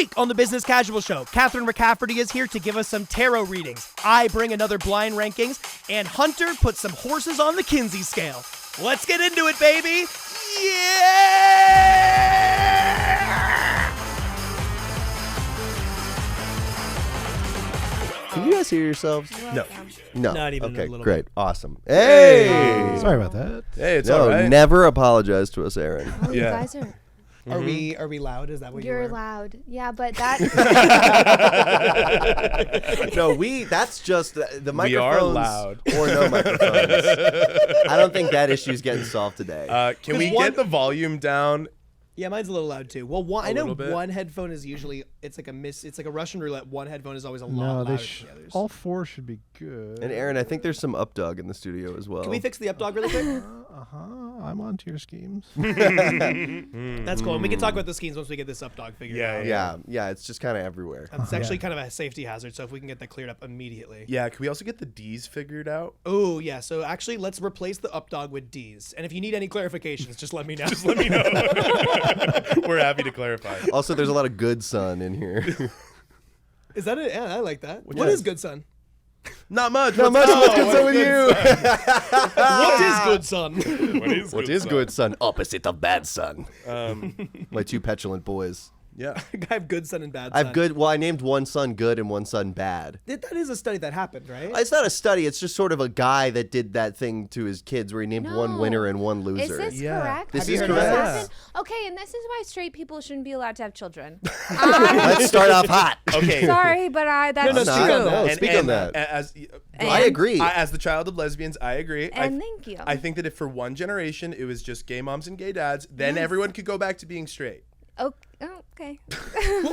week on the Business Casual Show, Catherine McCafferty is here to give us some tarot readings. I bring another blind rankings, and Hunter puts some horses on the Kinsey scale. Let's get into it, baby! Yeah! Can you guys hear yourselves? No. Not even a Okay, little great. Awesome. Hey! Sorry about that. Hey, it's all right. Never apologize to us, Aaron. Oh, Yeah. you guys are. Are we loud? Is that what You're you were? loud. Yeah, but that. No, that's just the microphones. We are loud. Or no microphones. I don't think that issue is getting solved today. Can we get the volume down? Yeah, mine's a little loud too. Well, I know little bit. one headphone is usually it's like a Russian roulette. One headphone is always a lot No, louder they than the others. all four should be good. And Aaron, I think there's some updog in the studio as well. Can we fix the updog really quick? I'm on to your schemes. That's cool. And we can talk about the schemes once we get this updog figured out. Yeah, it's just kind of everywhere. It's actually kind of a safety hazard, so if we can get that cleared up immediately. Yeah, can we also get the D's figured out? Oh, yeah. So actually, let's replace the updog with D's. And if you need any clarifications, just let me know. Just let me know. We're happy to clarify. Also, there's a lot of good sun in here. Is that it? Yeah, I like that. What is good son? Not much. Not much. What's good sun with you? What is good son? What is good sun? Opposite of bad sun. My two petulant boys. Yeah. I have good son and bad I son. have good. Well, I named one son good and one son bad. That is a study that happened, right? It's not a study. It's just sort of a guy that did that thing to his kids where he named one winner and one loser. Is this Yeah. correct? This Have is you heard correct. this happen? Okay, and this is why straight people shouldn't be allowed to have children. Let's start off hot. Okay. Sorry, but that's no, true. speak on that. No, speak on that. I agree. As the child of lesbians, I agree. And thank you. I think that if for one generation it was just gay moms and gay dads, then everyone could go back to being straight. Okay.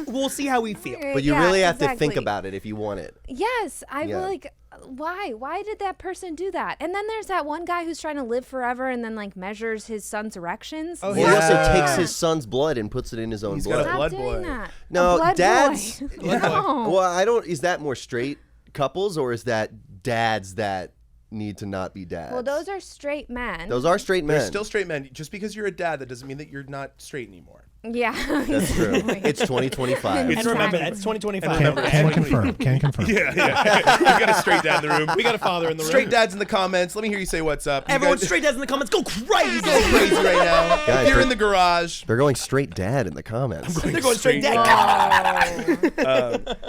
We'll see how we feel. But you really have to think exactly. about it if you want it. Yes, I Yeah. like. Why? Why did that person do that? And then there's that one guy who's trying to live forever and then like measures his son's erections. Oh, He yeah. also takes his son's blood and puts it in his own He's blood. got a Stop blood doing boy. that. No, A blood dads- boy. Blood boy. No. Well, I don't. Is that more straight couples or is that dads that need to not be dads? Well, those are straight men. Those are straight men. They're still straight men. Just because you're a dad, that doesn't mean that you're not straight anymore. Yeah. That's true. It's 2025. And remember that. It's 2025. Can confirm. Can confirm. Yeah. We got a straight dad in the room. We got a father in the room. Straight dads in the comments. Let me hear you say what's up. You Everyone guys- straight dads in the comments. Go crazy. go crazy right now. Guys, If you're they're- in the garage. They're going straight dad in the comments. They're going straight dad.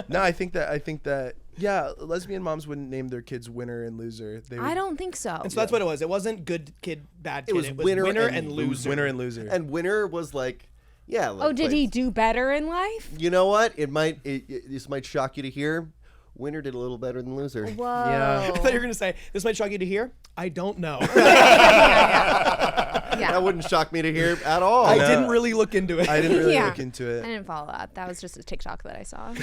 No, I think that yeah, lesbian moms wouldn't name their kids winner and loser. They would, I don't think so. And so that's what it was. It wasn't good kid, bad kid. was It was winner winner and and loser. winner and loser. And winner was like, yeah. Like, Oh, did he do better in life? You know what? This might shock you to hear. Winner did a little better than loser. Whoa. I thought you were going to say, this might shock you to hear. I don't know. Yeah. That wouldn't shock me to hear at all. I didn't really look into it. I didn't really Yeah. look into I it. didn't follow up. That was just a TikTok that I saw.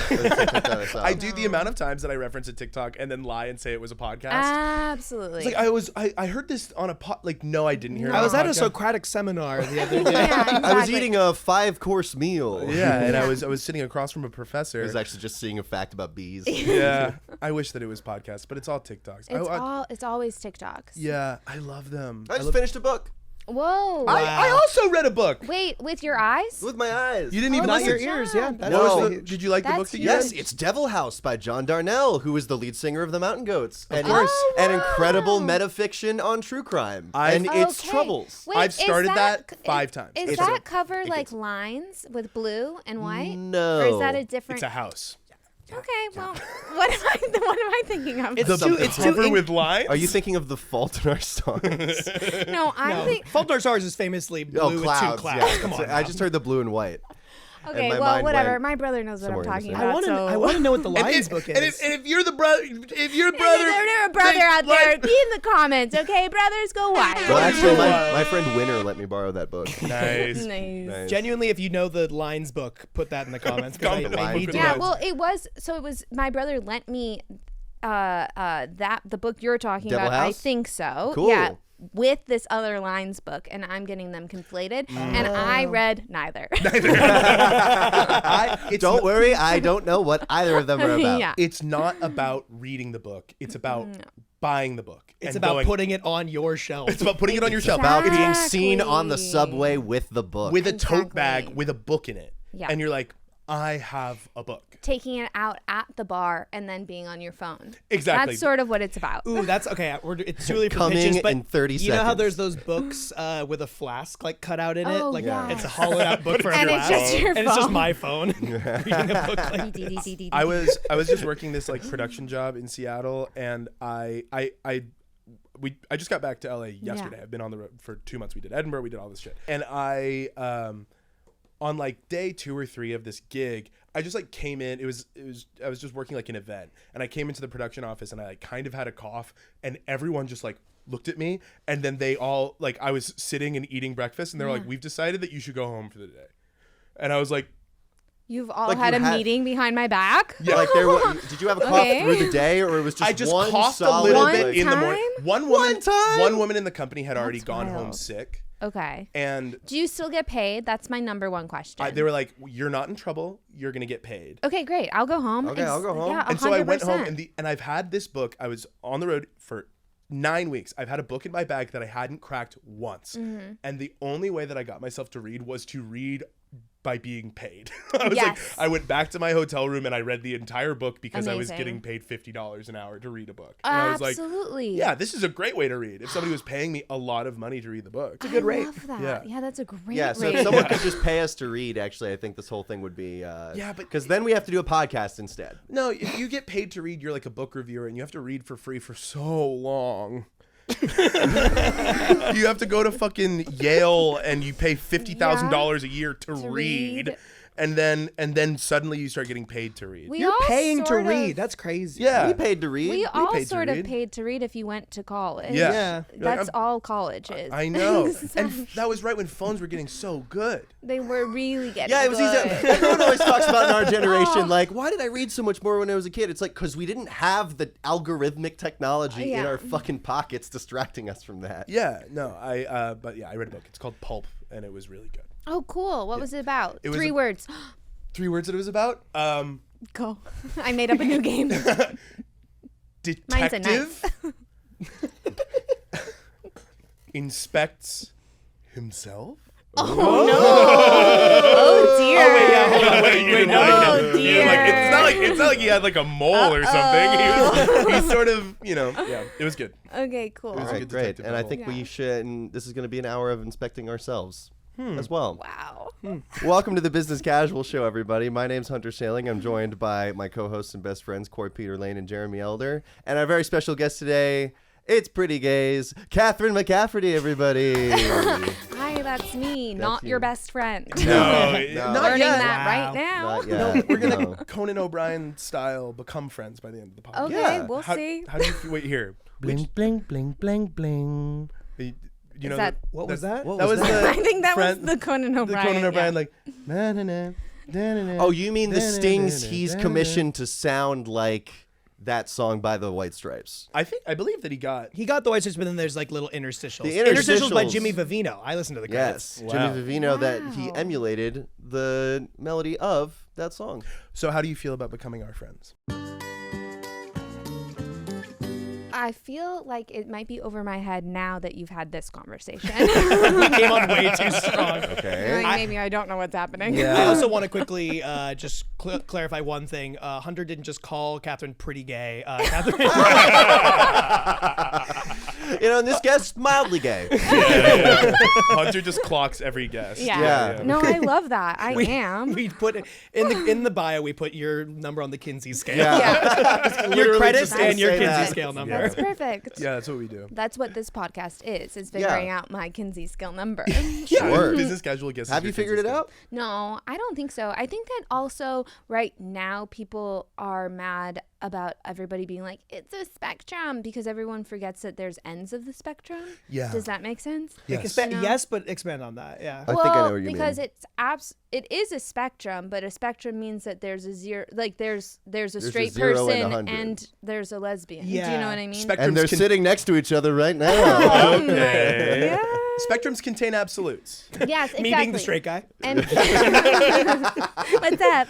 I do the amount of times that I reference a TikTok and then lie and say it was a podcast. Absolutely. It's like I heard this on a like no, I didn't hear it. I on was a at a podcast. Socratic seminar the other day. Yeah, exactly. I was eating a 5-course meal. Yeah, and I was sitting across from a professor. I was actually just seeing a fact about bees. Yeah, I wish that it was podcasts, but it's all TikToks. It's always TikToks. Yeah, I love them. I just finished a book Whoa. I also read a book. Wait, with your eyes? with my eyes. You didn't even Not listen. your ears, yeah. That's No. actually- Did you like the book That's that you Yes, read? it's Devil House by John Darnell, who is the lead singer of the Mountain Goats. Of course. An incredible metafiction on true crime. And its Okay. troubles. Wait, I've is started that 5 times. Is It's that a- cover like lines with blue and white? No. Or is that a different? It's a house. Okay, well, what am I thinking of? It's too, it's too Cover with lines. Are you thinking of The Fault in Our Stars? no, I'm thinking. Fault in Our Stars is famously blue with two clouds. Yeah. Come on. I just heard the blue and white. Okay, my well, mind whatever. went My brother knows what I'm somewhere talking innocent. about. I want to know what the And Lions if, book and is. if you're the brother, if you're If brother, there's a brother out there, be in the comments, okay? Brothers, go wild. Well, actually, my friend Winner let me borrow that book. nice. Nice. Genuinely, if you know the Lions book, put that in the comments. 'Cause Comment I the need to Yeah, know. well, it was my brother lent me the book you're talking Devil about. I House? think so. Cool. Yeah. With this other lines book, and I'm getting them conflated, and I read neither. Don't worry, I don't know what either of them are about. Yeah. It's not about reading the book. It's about buying the book. It's and about going, putting it on your shelf. It's about putting it on your shelf. About Exactly. being seen on the subway with the book. With a tote Exactly. bag with a book in it. Yeah. And you're like, I have a book. Taking it out at the bar and then being on your phone. Exactly. That's sort of what it's about. Ooh, that's okay. It's too early for Coming pitches, but in 30 you know how seconds. there's those books with a flask like cut out in it? Oh, Like yeah. it's a hollowed out book for a And it's flask. just your and it's just phone. my phone reading a book like I was just working this like production job in Seattle, and I just got back to LA yesterday. Yeah. I've been on the road for 2 months. We did Edinburgh, we did all this shit, and I on like day 2 or 3 of this gig, I just like came in. I was just working like an event, and I came into the production office, and I like kind of had a cough, and everyone just like looked at me, and then they all like, I was sitting and eating breakfast, and they're like, "We've decided that you should go home for the day," and I was like, You've all Like had you a had- meeting behind my back? Yeah. Like did you have a cough Okay. through the day, or it was just I just one coughed a solid, little One bit in the morning. time? One woman in the company had already That's gone home wild. sick, Okay. and Do you still get paid? That's my number one question. they were like, "You're not in trouble. You're gonna get paid." Okay, great. I'll go home. Okay, I'll go home. Yeah, And so I went home, 100%. and I've had this book. I was on the road for 9 weeks. I've had a book in my bag that I hadn't cracked once, Mm-hmm. and the only way that I got myself to read was to read by being paid. I was Yes. like, I went back to my hotel room and I read the entire book because I was Amazing. getting paid $50 an hour to read a book. And I was like, Absolutely. yeah, this is a great way to read. If somebody was paying me a lot of money to read the book. It's a good rate. I love that. Yeah. Yeah, that's a great Yeah, so rate. if someone could just pay us to read, actually, I think this whole thing would be. Yeah, but- because then we have to do a podcast instead. No, if you get paid to read, you're like a book reviewer, and you have to read for free for so long. You have to go to fucking Yale, and you pay $50,000 a year to read, and then suddenly you start getting paid to read. We You're all paying to sort of- read. That's crazy. Yeah. We paid to read. We all paid to sort of read. paid to read if you went to college. Yeah. Yeah. That's all college is. I know, and that was right when phones were getting so good. They were really getting Yeah, it was good. easy. Everyone always talks about in our generation, like, why did I read so much more when I was a kid? It's like, because we didn't have the algorithmic technology in Yeah. our fucking pockets distracting us from that. Yeah, no, but yeah, I read a book. It's called Pulp, and it was really good. Oh, cool. What was it about? It was 3 a- words. 3 words that it was about. Go. I made up a new game. Mine's a Detective inspects himself. Oh, dear. Oh, dear. It's not like he had like a mole or something. He's sort of, yeah, it was good. Okay, cool. was All a right, good great. detective And I novel. think we should, and this is going to be an hour of inspecting ourselves as well. Wow. Welcome to the Business Casual Show, everybody. My name's Hunter Sailing. I'm joined by my co-hosts and best friends, Corey Peter Lane and Jeremy Elder. And our very special guest today, it's pretty gays, Catherine McCafferty, everybody. Hi, that's me, not you. your best friend. No, No. not Learning yet. that Wow. right now. Not yet. We're gonna No. Conan O'Brien style become friends by the end of the podcast. Okay, Yeah. we'll see. How do you feel? Wait here. Bling, bling, bling, bling, bling. You know that- What was that? What That was the I think that friend- was the Conan the O'Brien. Conan O'Brien yeah. like na na na na na na. Oh, you mean the stings he's Da-na-na-na-na-na. commissioned to sound like that song by the White Stripes? I believe that he got. He got the White Stripes, but then there's like little interstitials. The Interstitials by interstitials. Jimmy Vivino. I listened to the credits. Yes, Wow. Jimmy Vivino, that he Wow. emulated the melody of that song. So how do you feel about becoming our friends? I feel like it might be over my head now that you've had this conversation. We came on way too strong. Okay. Like, maybe I don't know what's happening. I also want to quickly just clarify one thing. Hunter didn't just call Catherine pretty gay. Catherine, And this guest mildly gay. Hunter just clocks every guest. Yeah. Yeah. No, I love that. I am. we put it in the bio. We put your number on the Kinsey scale. Yeah. Your Literally credits just and your say Kinsey that. scale number. That's perfect. Yeah, that's what we do. That's what this podcast is figuring out my Kinsey skill number. Sure. Business casual guests. Have you figured it out? No, I don't think so. I think that also right now people are mad about everybody being like, it's a spectrum, because everyone forgets that there's ends of the spectrum. Yeah. Does that make sense? Yes. No. Yes, but expand on that. Yeah. I think I know what you because mean. it is a spectrum, but a spectrum means that there's a zero, like there's a straight 0 and person 100. and there's a lesbian. Do you Yeah. know what I mean? Spectrums And they're can- sitting next to each other right now. Okay. Yeah. Spectrums contain absolutes. Yes, exactly. Me being the straight guy. And what's up?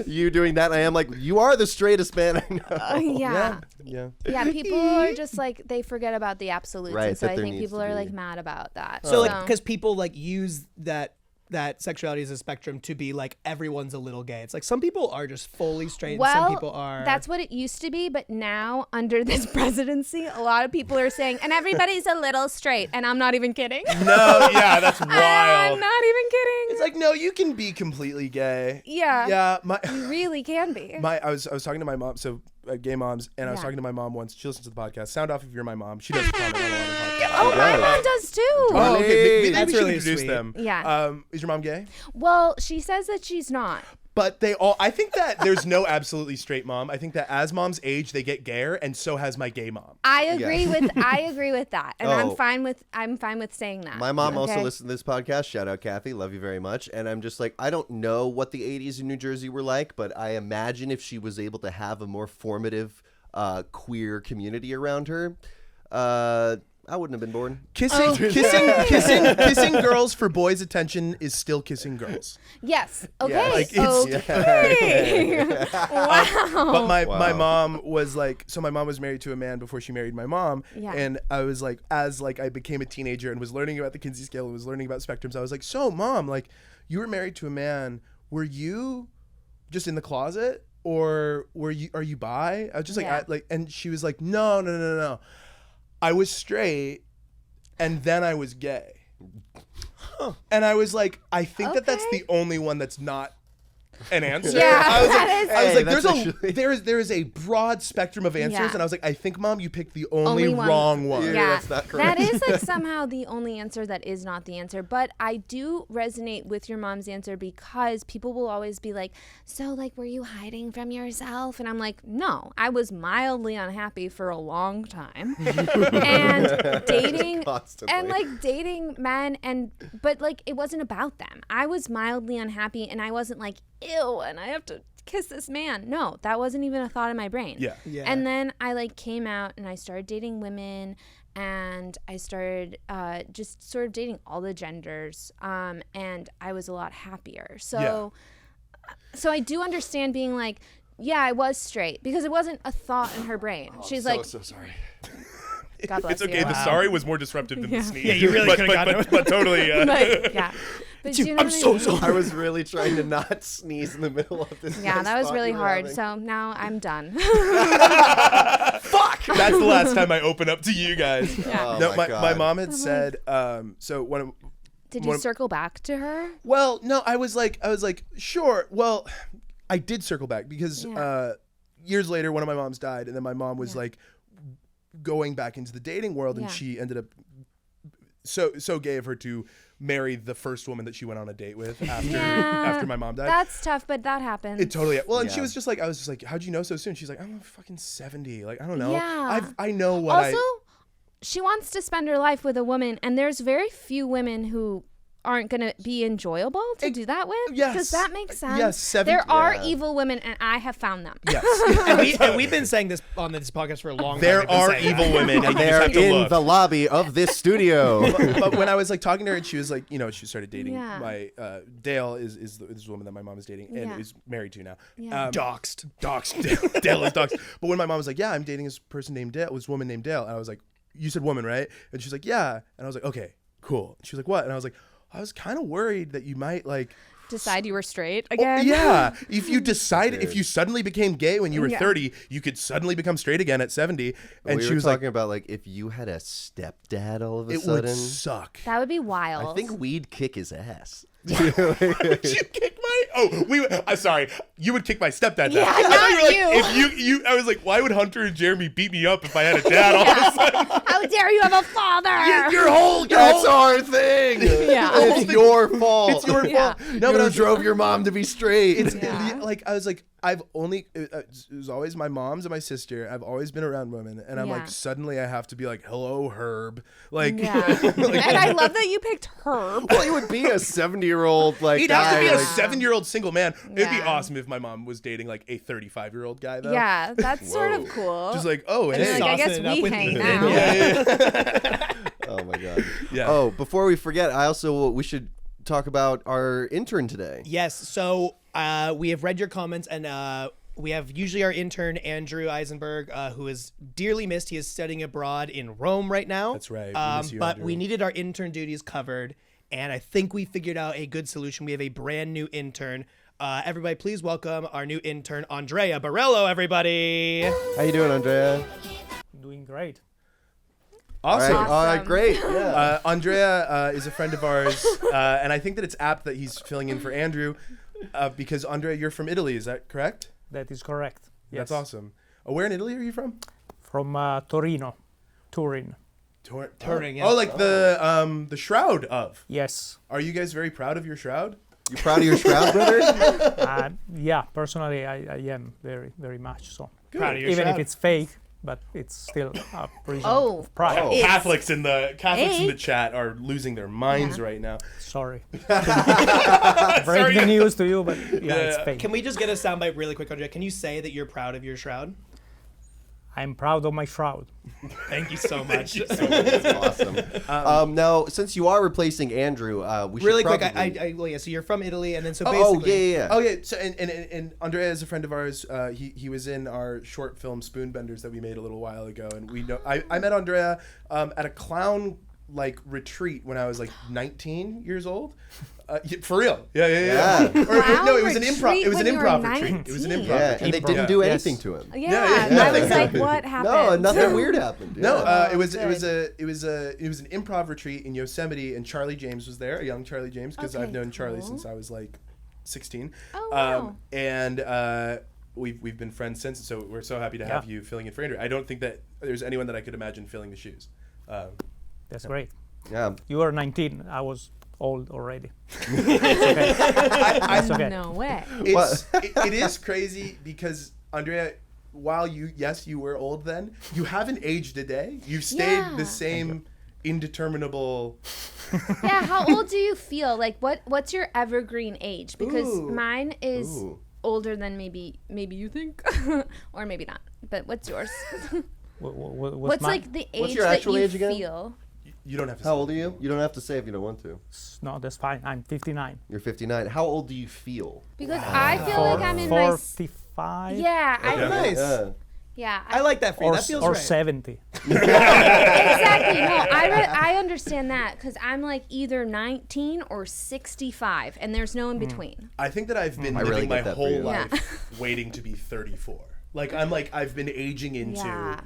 You doing that, I am like, you are the straightest man I know. Yeah. Yeah. Yeah, people are just like, they forget about the absolutes. Right, and so that I there think needs people to are be- like mad about that. So like, because people like use that that sexuality is a spectrum to be like everyone's a little gay. It's like some people are just fully straight Well, and some people are. that's what it used to be, but now under this presidency, a lot of people are saying, and everybody's a little straight, and I'm not even kidding. No, yeah, that's wild. I'm not even kidding. It's like, no, you can be completely gay. Yeah. Yeah, You really can be. I was talking to my mom, so gay moms, and I was Yeah. talking to my mom once. She listens to the podcast. Sound off if you're my mom. She doesn't comment on a lot of podcasts. Oh, my mom does too. Oh, okay. Maybe That's we should really introduce sweet. them. Yeah. Is your mom gay? Well, she says that she's not. But they all. I think that there's no absolutely straight mom. I think that as moms age, they get gayer, and so has my gay mom. I agree with that, and Oh. I'm fine with saying that. My mom also Okay? listened to this podcast. Shout out, Kathy. Love you very much. And I'm just like, I don't know what the 80s in New Jersey were like, but I imagine if she was able to have a more formative queer community around her, I wouldn't have been born. Kissing girls for boys' attention is still kissing girls. Yes. Okay. like, it's- okay. Wow. But my Wow. mom was like, so my mom was married to a man before she married my mom. Yeah. And I was like, as like I became a teenager and was learning about the Kinsey scale and was learning about spectrums, I was like, so mom, like you were married to a man, were you just in the closet or are you bi? I was just like, Yeah. and she was like, no. I was straight and then I was gay. And I was like, I think that that's Okay. the only one that's not an answer. Yeah, I was like, that is- I was Hey, like, that's there's actually- there is a broad spectrum of answers, Yeah. and I was like, I think, Mom, you picked the only Only one. wrong one. Yeah, Yeah, that's not correct. that is like somehow the only answer that is not the answer. But I do resonate with your mom's answer because people will always be like, so like, were you hiding from yourself? And I'm like, no, I was mildly unhappy for a long time. And dating Constantly. and like dating men but like it wasn't about them. I was mildly unhappy and I wasn't like, ew, and I have to kiss this man. No, that wasn't even a thought in my brain. Yeah. Yeah. And then I like came out and I started dating women and I started just sort of dating all the genders. And I was a lot happier. So I do understand being like, yeah, I was straight because it wasn't a thought in her brain. She's like, so sorry. God bless It's okay. you. The sorry was more disruptive than the sneeze. Yeah, you really but, could've gotten but totally. But, yeah. But do you know I'm what I so mean? sorry. I was really trying to not sneeze in the middle of this. Yeah, nice that was thought really you were hard. having. So now I'm done. Fuck! That's the last time I open up to you guys. Yeah. Oh No, my my God. mom had said, so when Did One you of- circle back to her? well, no, I was like, sure. Well, I did circle back because Yeah. years later, one of my moms died, and then my mom was like going back into the dating world, and Yeah. she ended up so gay of her to marry the first woman that she went on a date with after after my mom died. That's tough, but that happens. It totally. Well, and she Yeah. was just like, I was just like, how'd you know so soon? She's like, I'm fucking 70. Like, I don't know. Yeah. I know what Also, she wants to spend her life with a woman, and there's very few women who aren't going to be enjoyable to do that with. yes. Does that make sense? Yes, There are yeah. evil women, and I have found them. Yes. and we've been saying this on this podcast for a long time. There We've been are saying evil that. women, and you just They're have to in look. the lobby of this studio. But when I was like talking to her, and she was like, you know, she started dating Yeah. my Dale is this woman that my mom is dating and Yeah. is married to now. Yeah. Doxed. Dale is doxed. But when my mom was like, yeah, I'm dating this person named Dale, this woman named Dale, and I was like, you said woman, right? And she's like, yeah. And I was like, okay, cool. And she was like, what? And I was like, I was kind of worried that you might like. Decide you were straight Oh, again. yeah, if you decided, if you suddenly became gay when you were Yeah. 30, you could suddenly become straight again at 70. And we she were was like, talking about like if you had a stepdad all of a it sudden. would suck. That would be wild. I think we'd kick his ass. You kick my? Oh, I'm sorry. You would kick my stepdad. Yeah, I thought not you were like, you. if you. I was like, why would Hunter and Jeremy beat me up if I had a dad all of a sudden? How dare you have a father? Your whole. That's our thing. Yeah. It's your fault. It's your Yeah. fault. No, but I You was drove your mom to be straight. It's Yeah. like I was like I've only it was always my mom's and my sister. I've always been around women, and I'm Yeah. like suddenly I have to be like, hello, Herb. Like, Yeah. And I love that you picked Herb. well, he would be a 70-year-old like he'd have to guy, be a like- 7-year-old single man. It'd be Yeah. awesome if my mom was dating like a 35-year-old guy though. Yeah, that's sort of cool. Just like, oh, and hey. like, I guess Saucing it up we with hang the- now. Yeah. Oh my god. Yeah. Oh, before we forget, we should talk about our intern today. Yes. So we have read your comments, and we have usually our intern Andrew Eisenberg, who is dearly missed. He is studying abroad in Rome right now. That's right. We miss you, But Andrew. we needed our intern duties covered, and I think we figured out a good solution. We have a brand new intern. Everybody, please welcome our new intern, Andrea Borello, everybody. How you doing, Andrea? Doing great. Awesome. All right, great. Yeah. Andrea is a friend of ours, and I think that it's apt that he's filling in for Andrew because, Andrea, you're from Italy. Is that correct? That is correct. Yes. That's awesome. Where in Italy are you from? From Torino, Turin. Turin, yeah. Oh, like the shroud of. Yes. Are you guys very proud of your shroud? You proud of your shroud, brother? Yeah, personally, I am very, very much so. Proud of your Even shroud. if it's fake, but it's still a reason Oh. of pride. Oh, Catholics in the fake. chat are losing their minds Yeah. right now. Sorry. Break the news to you, but yeah, it's fake. Can we just get a soundbite really quick, Andrea? Can you say that you're proud of your shroud? I'm proud of my shroud. Thank you so much. That's awesome. Now, since you are replacing Andrew, we should Really quick, probably... well, yeah, so you're from Italy, and then so Oh, basically... yeah. Oh yeah, so and Andrea is a friend of ours. He was in our short film Spoonbenders that we made a little while ago, and we know I met Andrea at a clown retreat when I was 19 years old. For real. Yeah. No, it was an improv. It was an when you were improv retreat. It was an 19. improv. Yeah, retreat. and they Improv. didn't do Yes. anything to him. Yeah, I was like, what happened? No, nothing weird happened. No, Yeah. it was good. an improv retreat in Yosemite, and Charlie James was there, a young Charlie James, because Okay, I've known Charlie cool. since I was 16. Oh, wow. And we've been friends since, so we're so happy to have you filling in for Andrew. I don't think that there's anyone that I could imagine filling the shoes. That's great. Yeah. You were 19. I was old already. I, okay. No way. it is crazy because Andrea, while you were old then, you haven't aged a day. You've stayed Yeah. the same indeterminable. Yeah, how old do you feel? Like, what's your evergreen age? Because Ooh. mine is Ooh. older than maybe you think, or maybe not. But what's yours? What's mine? the age What's your that actual you age again? feel? You don't have to. How old are you? You don't have to say if you don't want to. No, that's fine. I'm 59. You're 59. How old do you feel? Because I feel like I'm in my 45 yeah, I feel, Nice. Yeah. yeah. I like that for you. or, That feels or right. 70. Exactly. No, I understand that because I'm either 19 or 65, and there's no in between. I think that I've been I really living my get that for whole you. life waiting to be 34. I've been aging into, Yeah.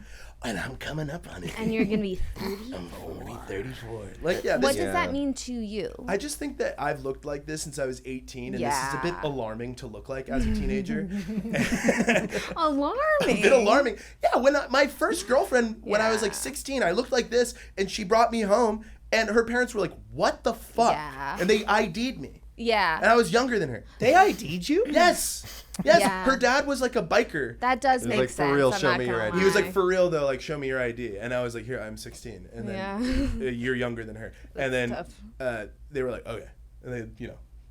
and I'm coming up on it. And you're gonna be 30. I'm going to be 34. What this, does Yeah. that mean to you? I just think that I've looked like this since I was 18, and this is a bit Yeah. alarming to look like as a teenager. Alarming. A bit alarming. Yeah, my first girlfriend, when I was Yeah. 16, I looked like this, and she brought me home, and her parents were like, "What the fuck?" Yeah. And they ID'd me, and Yeah. I was younger than her. They ID'd you? Yes. Yeah. Her dad was like a biker. That does It was make like, for sense. real, I'm show not me your gonna ID. He was like, lie. "For real though, show me your ID." And I was like, "Here, I'm 16." And then Yeah. a year younger than her. And then tough. they were like, "Okay," and they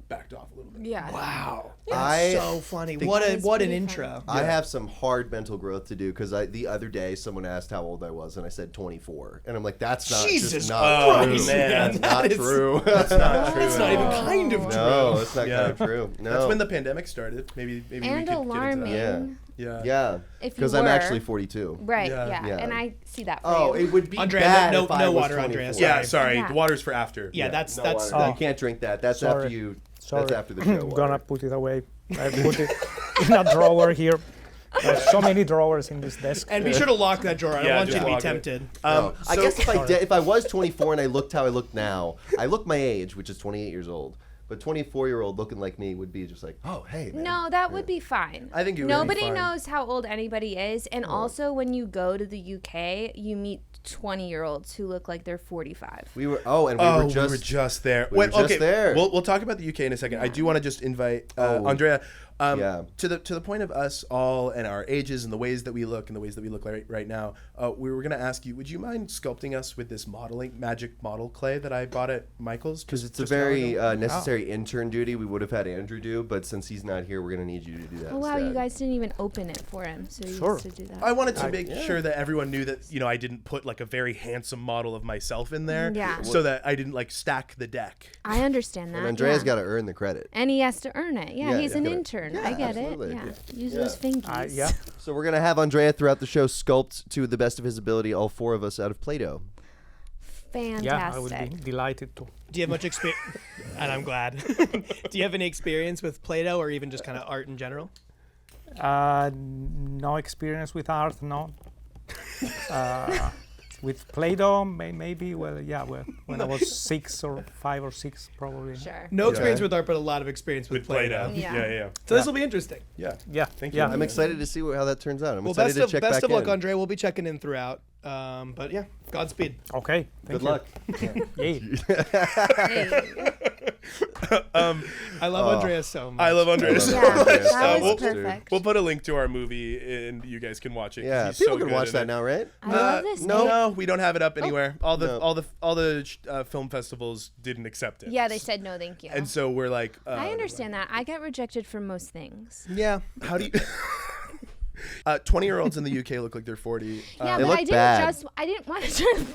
backed off a little bit. Yeah. Wow. I So funny. think- What It's an pretty intro. I have some hard mental growth to do because the other day someone asked how old I was and I said 24, and I'm like, that's not Jesus just not Christ, true. man. That's not That is- true. That's not true. It's not even kind of true. No, it's not Yeah. kind of true. No. That's when the pandemic started. Maybe we And could get alarming. into that. Yeah. Yeah. Yeah, If you because I'm were. actually 42. Right. Yeah. Yeah. Yeah. And I see that for Oh, you. it would be Andrea, bad no- if I no was water, 24. Andrea, Yeah, sorry. Yeah. The water's for after. Yeah, that's No that's water. Oh. You can't drink that. That's Sorry. after you. Sorry. That's after the show. I'm water. gonna put it away. I put it in a drawer here. There's so many drawers in this desk. And be sure to lock that drawer. I don't Yeah, want you just to be lock it. tempted. No. I so- guess if I was 24 and I looked how I look now, I look my age, which is 28 years old. But 24-year-old looking like me would be just like, oh, hey, man. No, that would be fine. I think it would be Nobody fine. knows how old anybody is, and also when you go to the UK, you meet 20-year-olds who look like they're 45. We were and we Oh, were just we were just there. we were just there. We'll talk about the UK in a second. I do want to just invite Andrea Yeah. to the point of us all and our ages and the ways that we look and the ways that we look right now. We were going to ask you, would you mind sculpting us with this magic model clay that I bought at Michael's? because it's a just an hour very ago? necessary intern duty. We would have had Andrew do, but since he's not here, we're gonna need you to do that. Oh wow, instead. you guys didn't even open it for him, so you Sure. used to do that. I wanted to make sure that everyone knew that I didn't put like a very handsome model of myself in there, Yeah. so that I didn't like stack the deck. I understand that. And Andrea's yeah. got to earn the credit. And he has to earn it. Yeah, Yeah, he's yeah. an Gotta- intern. yeah, I get absolutely. it. Yeah. Yeah. Use Yeah. those fingies. Yeah. So we're gonna have Andrea throughout the show sculpt to the best of his ability all four of us out of Play-Doh. Fantastic. Yeah, I would be delighted to. Do you have much experience? And I'm glad. Do you have any experience with Play-Doh or even just kind of art in general? No experience with art, no. With Play-Doh, maybe. Well, when I was 6 or 5 or 6, probably. Sure. No experience with art, but a lot of experience with Play-Doh. Yeah. So this will be interesting. Yeah. Yeah, Thank you. yeah. I'm excited to see how that turns out. I'm Well, excited to check best back of luck, in. Andrea. We'll be checking in throughout. But yeah, Godspeed. Okay. Good luck. Yay. Hey. I love Andrea so much. I love Andreas. I Yeah, love Andrea that so was much, dude. perfect. We'll put a link to our movie and you guys can watch it. 'cause Yeah, he's people so can good watch in that it. now, right? I love this. no. No, we don't have it up anywhere. All the No. film festivals didn't accept it. Yeah, they said no, thank you. And so we're like, I understand that. I get rejected for most things. Yeah. how do you 20-year-olds in the UK look like they're 40. Yeah, They but look I bad. didn't want to.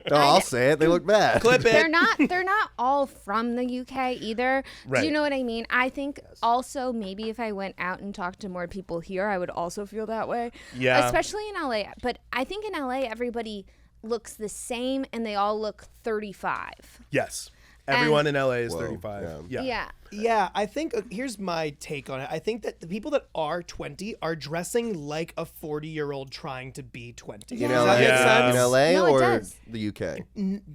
No, I'll say it. They look bad. Clip it. They're not all from the UK either. Right. Do you know what I mean? I think also maybe if I went out and talked to more people here, I would also feel that way. Yeah. Especially in LA. But I think in LA everybody looks the same and they all look 35. Yes. Everyone in LA is Whoa, 35. Yeah. Yeah. Yeah, I think here's my take on it. I think that the people that are 20 are dressing like a 40-year-old trying to be 20. In Does LA, that make Yeah. sense? in LA No, it or does. the UK?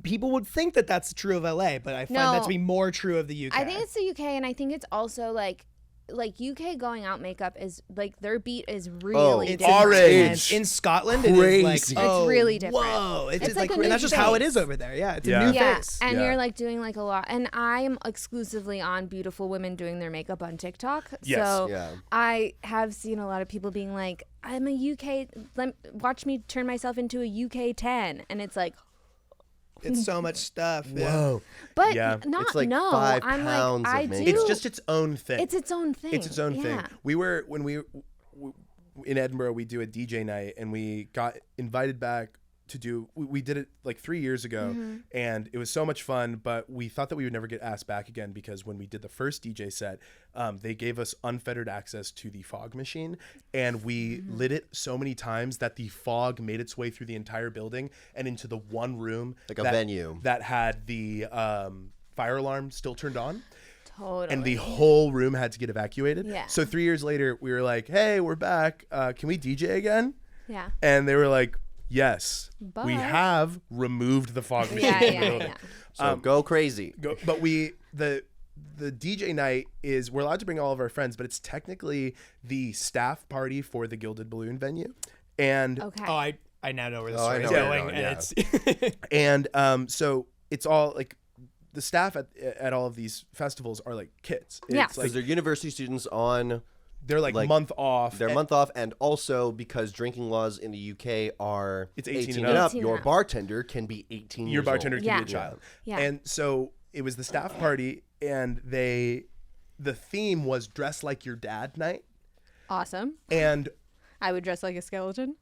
People would think that that's true of LA, but I find No. that to be more true of the UK. I think it's the UK and I think it's also like UK going out makeup is like their beat is really it's different. orange. In Scotland, it is like, Crazy. oh, It's really different. Whoa, it's It's like, like a and that's new just how it face. is over there. Yeah, it's Yeah. a new Yeah, face. and Yeah. you're like doing like a lot. And I am exclusively on beautiful women doing their makeup on TikTok. Yes. So Yeah. I have seen a lot of people being like, I'm a UK, watch me turn myself into a UK 10. And it's like, It's so much stuff. Whoa. but Yeah. not, It's like no. 5 I'm pounds like, of I makeup. do. It's just its own thing. It's its own thing. It's its own thing. Yeah. We were when we in Edinburgh, we do a DJ night, and we got invited back to do. We did it like 3 years ago, and it was so much fun. But we thought that we would never get asked back again because when we did the first DJ set, they gave us unfettered access to the fog machine, and we lit it so many times that the fog made its way through the entire building and into the one room, Like a venue. that had the fire alarm still turned on. Totally. And the whole room had to get evacuated. Yeah. So 3 years later, we were like, "Hey, we're back. Can we DJ again?" Yeah. And they were like, "Yes, we But- have removed the fog machine." Yeah, in the yeah, building." yeah. So go crazy. But the DJ night is we're allowed to bring all of our friends, but it's technically the staff party for the Gilded Balloon venue, and Okay. Oh, I now know where this Oh, I story is know where going, you're and going, it's so it's all like the staff at all of these festivals are like kids. Yeah. It's like Because they're university students on they're like month off. their and- month off, and also because drinking laws in the UK are It's 18 and and up. 18 Your and up. bartender can be 18 Your years bartender old. can Yeah. be a child. Yeah. And so it was the staff party, and the theme was dress like your dad night. Awesome. And I would dress like a skeleton.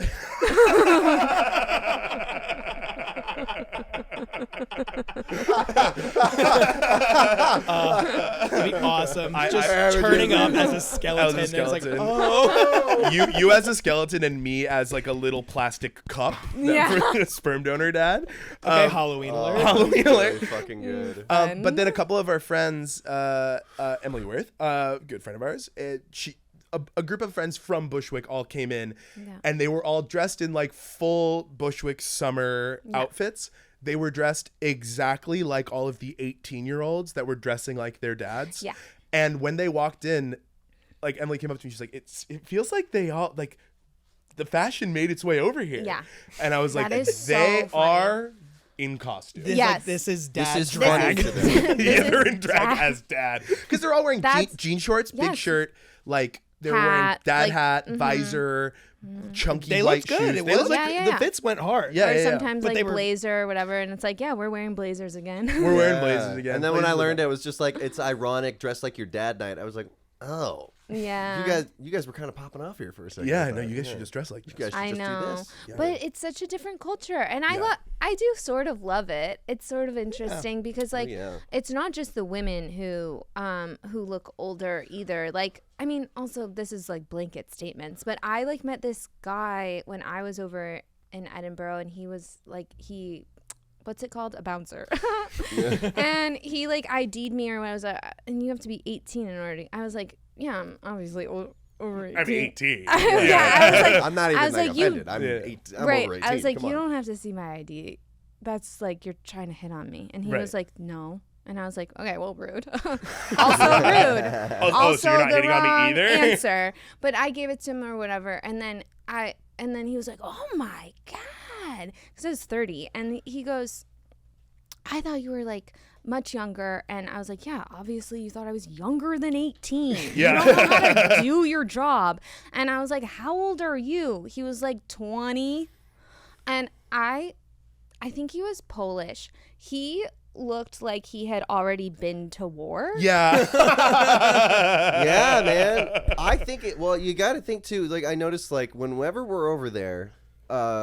It'd be awesome. I Just would turning do up that. as a skeleton. As a and it's like, skeleton. oh. you as a skeleton and me as like a little plastic cup Yeah. for a sperm donor dad. Okay, Halloween alert. Halloween alert. Really fucking good. But then a couple of our friends, Emily Worth, good friend of ours, a group of friends from Bushwick all came in, and they were all dressed in like full Bushwick summer outfits. They were dressed exactly like all of the 18-year-olds that were dressing like their dads. Yeah. And when they walked in, like Emily came up to me, she's like, it feels like they all like the fashion made its way over here. Yeah. And I was like, That is so they funny. are in costume. This, Yes. like, this is This dad's is funny drag. to them. Yeah, they're in is drag dad. as dad because they're all wearing That's- jean shorts, big yes. shirt, like they're wearing Hat, dad like- hat, visor, chunky They white looked good. shoes. It They was look like like Yeah, the yeah. fits went hard. Yeah, Or yeah, yeah. sometimes But like they were- blazer or whatever, and it's like, yeah, we're wearing blazers again. We're wearing Yeah. blazers again. And then when I Blazers learned again. it was just like it's ironic, dressed like your dad night. I was like, oh, Yeah. you guys were kind of popping off here for a second. yeah, I no, thought. you guys Yeah. should just dress like You guys should I just know, do this. but it's such a different culture, and I do sort of love it. It's sort of interesting because like yeah. it's not just the women who look older either. Like, I mean, also this is like blanket statements, but I like met this guy when I was over in Edinburgh, and he was like what's it called? A bouncer. And he like ID'd me or what I was like, and you have to be 18 in order to, I was like, yeah, I'm obviously over 18. I'm 18. I was like, I'm not even I was like like, you- offended. I'm, I'm right. over 18. I was like, Come you on. don't have to see my ID. That's like, you're trying to hit on me. And he Right. was like, no. And I was like, okay, well, rude. Also rude. Oh, Also so you're not the hitting on me wrong either? answer. But I gave it to him or whatever. And then he was like, oh my God. Because I was 30. And he goes, I thought you were like much younger. And I was like, yeah, obviously you thought I was younger than 18. Yeah. You don't know how to do your job. And I was like, how old are you? He was like 20. And I think he was Polish. He looked like he had already been to war. Yeah. Yeah, man. I think you got to think too. Like I noticed, like whenever we're over there,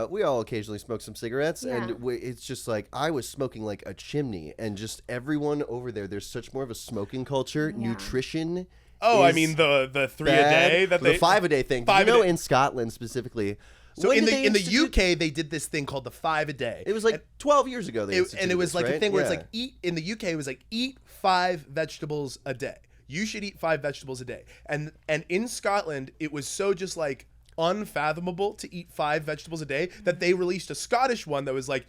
we all occasionally smoke some cigarettes, Yeah. and it's just like I was smoking like a chimney, and just everyone over there. There's such more of a smoking culture. Yeah. Nutrition. Oh, I is mean the 3 bad. a day that the they 5 a day thing. Five You a know, day. in Scotland specifically. So when in did the they in the institute- UK they did this thing called the 5 a day. it was like 12 years ago. They And it instituted was this, like a right? thing where it's Yeah. like in the UK it was like eat 5 vegetables a day. You should eat 5 vegetables a day. And in Scotland it was so just like unfathomable to eat 5 vegetables a day that they released a Scottish one that was like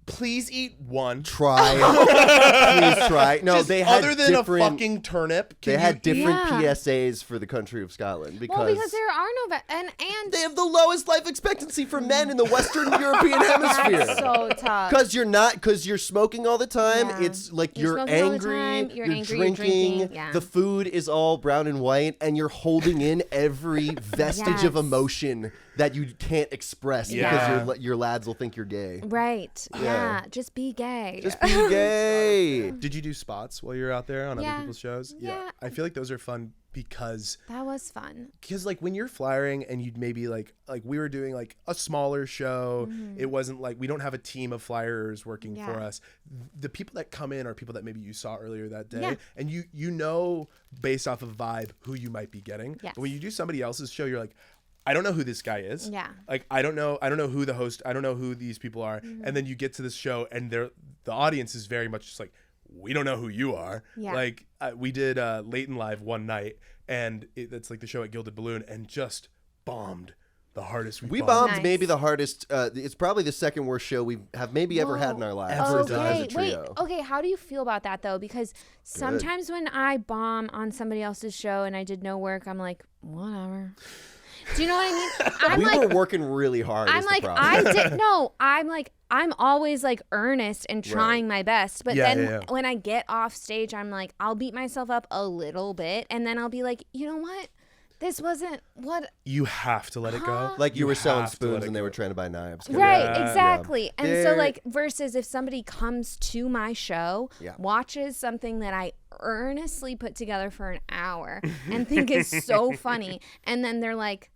please eat 1. Try. Please try. No, Just they had other than a different. fucking turnip. They can had you different Yeah. PSAs for the country of Scotland because, Well, because there are no and they have the lowest life expectancy for men in the Western European hemisphere. that's so tough. Because you're smoking all the time. Yeah. It's like You're you're smoking all the angry. time, you're angry, you're drinking. drinking, yeah. The food is all brown and white, and you're holding in every vestige of Yes. emotion that you can't express Yeah. because your lads will think you're gay. Right. Yeah. Just be gay. Just be gay. Did you do spots while you were out there on Yeah. other people's shows? Yeah. I feel like those are fun because That was fun. like when you're flyering and you'd maybe like we were doing like a smaller show, it wasn't like we don't have a team of flyers working for Mm-hmm. Yeah. us. The people that come in are people that maybe you saw earlier that day, Yeah. and you know based off of vibe who you might be getting. Yes. When you do somebody else's show, you're like, I don't know who this guy is. Yeah. Like I don't know who the host. I don't know who these people are. Mm-hmm. And then you get to this show, and the audience is very much just like, we don't know who you are. Yeah. Like we did Leighton Live one night, and it's like the show at Gilded Balloon, and just bombed the hardest We bombed. bombed Nice. maybe the hardest. It's probably the second worst show we have maybe ever had in our lives. Ever as a done. Okay, wait. trio. Okay, how do you feel about that though? Because sometimes when I bomb on somebody else's show and I did no work, I'm like, whatever. Do you know what I mean? I'm We like, were working really hard. I'm is the like, problem. I did no. I'm like, I'm always like earnest and trying my best. But Yeah, then yeah. when I get off stage, I'm like, I'll beat myself up a little bit, and then I'll be like, you know what? This wasn't what. You have to let it go. Like you were selling have to let spoons it and they go. were trying to buy knives. Right, Yeah. exactly. And so They're- like versus if somebody comes to my show, Yeah. watches something that I earnestly put together for an hour and think is so funny, and then they're like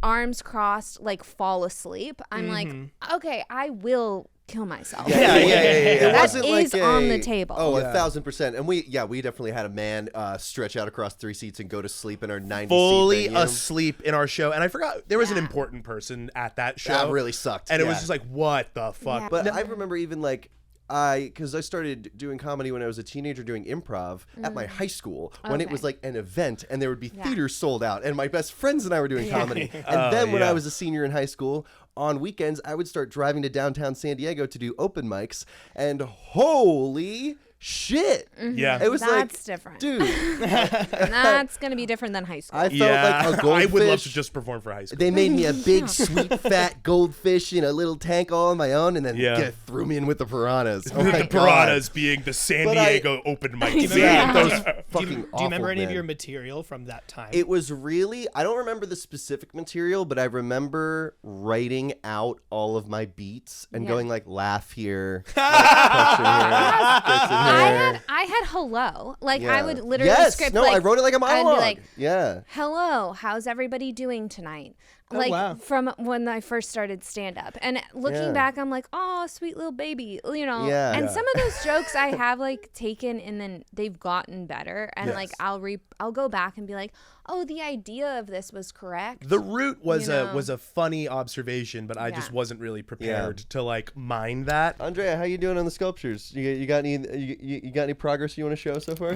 arms crossed, like fall asleep. I'm like, okay, I will kill myself. Yeah. It That wasn't is like on the table. Oh, Yeah. 1,000%. And we definitely had a man stretch out across 3 seats and go to sleep in our 90 Fully seat venue. asleep in our show, and I forgot there was an Yeah. important person at that show. That really sucked. and it was yeah. just like, what the fuck? Yeah. But I remember even like because I started doing comedy when I was a teenager doing improv at my high school when it Okay. was like an event and there would be Yeah. theaters sold out and my best friends and I were doing comedy. And Oh, then when yeah. I was a senior in high school, on weekends I would start driving to downtown San Diego to do open mics, and holy shit. yeah, It was That's like, different. dude, That's gonna be different than high school. I felt yeah. like a goldfish. I would love to just perform for high school. They made me a big, sweet, fat goldfish in a little tank all on my own, and then Yeah. through me in with the piranhas. Oh my the God. piranhas being the San But I- Diego open mic Yeah, scene. those Do fucking you, do awful, you remember any of man. your material from that time? It was really, I don't remember the specific material, but I remember writing out all of my beats and Yeah. going like, laugh here, like, punch in here, this in here. I had hello. Like Yeah. I would literally yes, script no, like I wrote it like a I'd be monologue. like, yeah. hello, how's everybody doing tonight? like wow. from when I first started stand up. And looking Yeah. back, I'm like, oh, sweet little baby, you know. Yeah. And Yeah. some of those jokes I have like taken and then they've gotten better. And like Yes. I'll go back and be like, oh, the idea of this was correct. The root was You know. was a funny observation, but I just Yeah. wasn't really prepared to like mind that. Andrea, how you doing on the sculptures? You got any progress you want to show so far?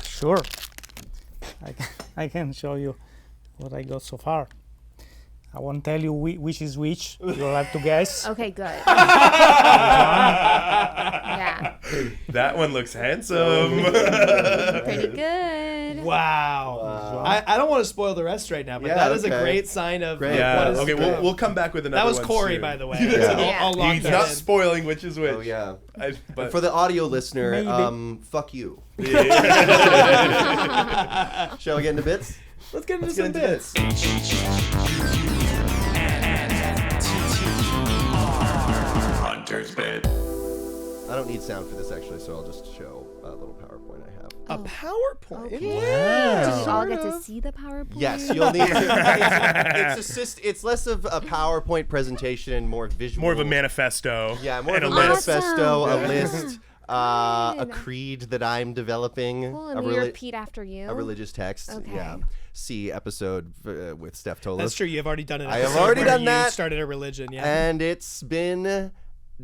Sure. I can show you what I got so far. I won't tell you which is which. You'll have to guess. Okay, good. Yeah, That one looks handsome. pretty good. Wow. I don't want to spoil the rest right now, but Yeah, that is a okay. great sign of Great. like, Yeah. what is Okay, we'll come back with another That was one Corey, soon. by the way. Yeah. So I'll lock He's that not in. spoiling which is which. Oh yeah. But For the audio listener, Maybe. fuck you. Shall we get into bits? Let's get into Let's some get into bits. Hunter's Bit. I don't need sound for this actually, so I'll just show a little PowerPoint I have. A PowerPoint. Okay. Do we all get to of. see the PowerPoint? Yes, you'll need to. It's less of a PowerPoint presentation and more visual. more of a manifesto. Yeah, more of and a a list. manifesto, a Awesome. list, a Good. creed that I'm developing. Cool, a and we reli- repeat after you. a religious text. Okay. Yeah. See episode with Steph Tolis. That's true. You've already done it. I have already done that. Started a religion. Yeah. And it's been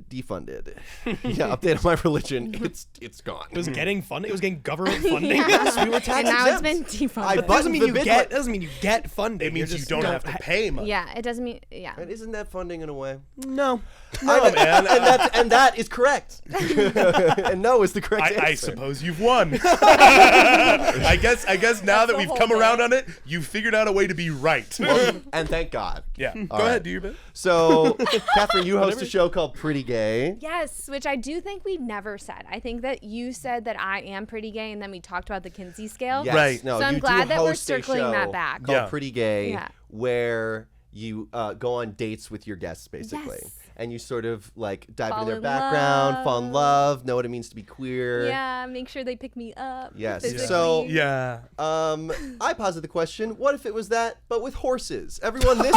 defunded. Yeah, update on my religion. It's gone. It was getting funding. It was getting government funding. Yeah. We were tax And now it's been exempt. defunded. I That doesn't buttoned mean the you bid get. Doesn't mean you get funding. It means You're you just don't have to pay much. Yeah, it doesn't mean. Yeah. And isn't that funding in a way? No. No, man. and that is correct. And no is the correct answer. I suppose you've won. I guess now that the we've whole come around thing. on it, you've figured out a way to be right. Well, and thank God. Yeah. Go right. ahead, do your bit. So, Catherine, you host a show called Pretty Gay. Yes, which I do think we never said. I think that you said that I am pretty gay, and then we talked about the Kinsey scale. Yes. Right. No, So I'm you glad do that we're host a circling show that back. Called Yeah. Pretty Gay, Yeah. where you go on dates with your guests, basically. Yes. And you sort of like dive Fall into their in background, fall in love, know what it means to be queer. Yeah, make sure they pick me up. Yes. physically. So- Yeah. I posit the question: what if it was that, but with horses? Everyone, this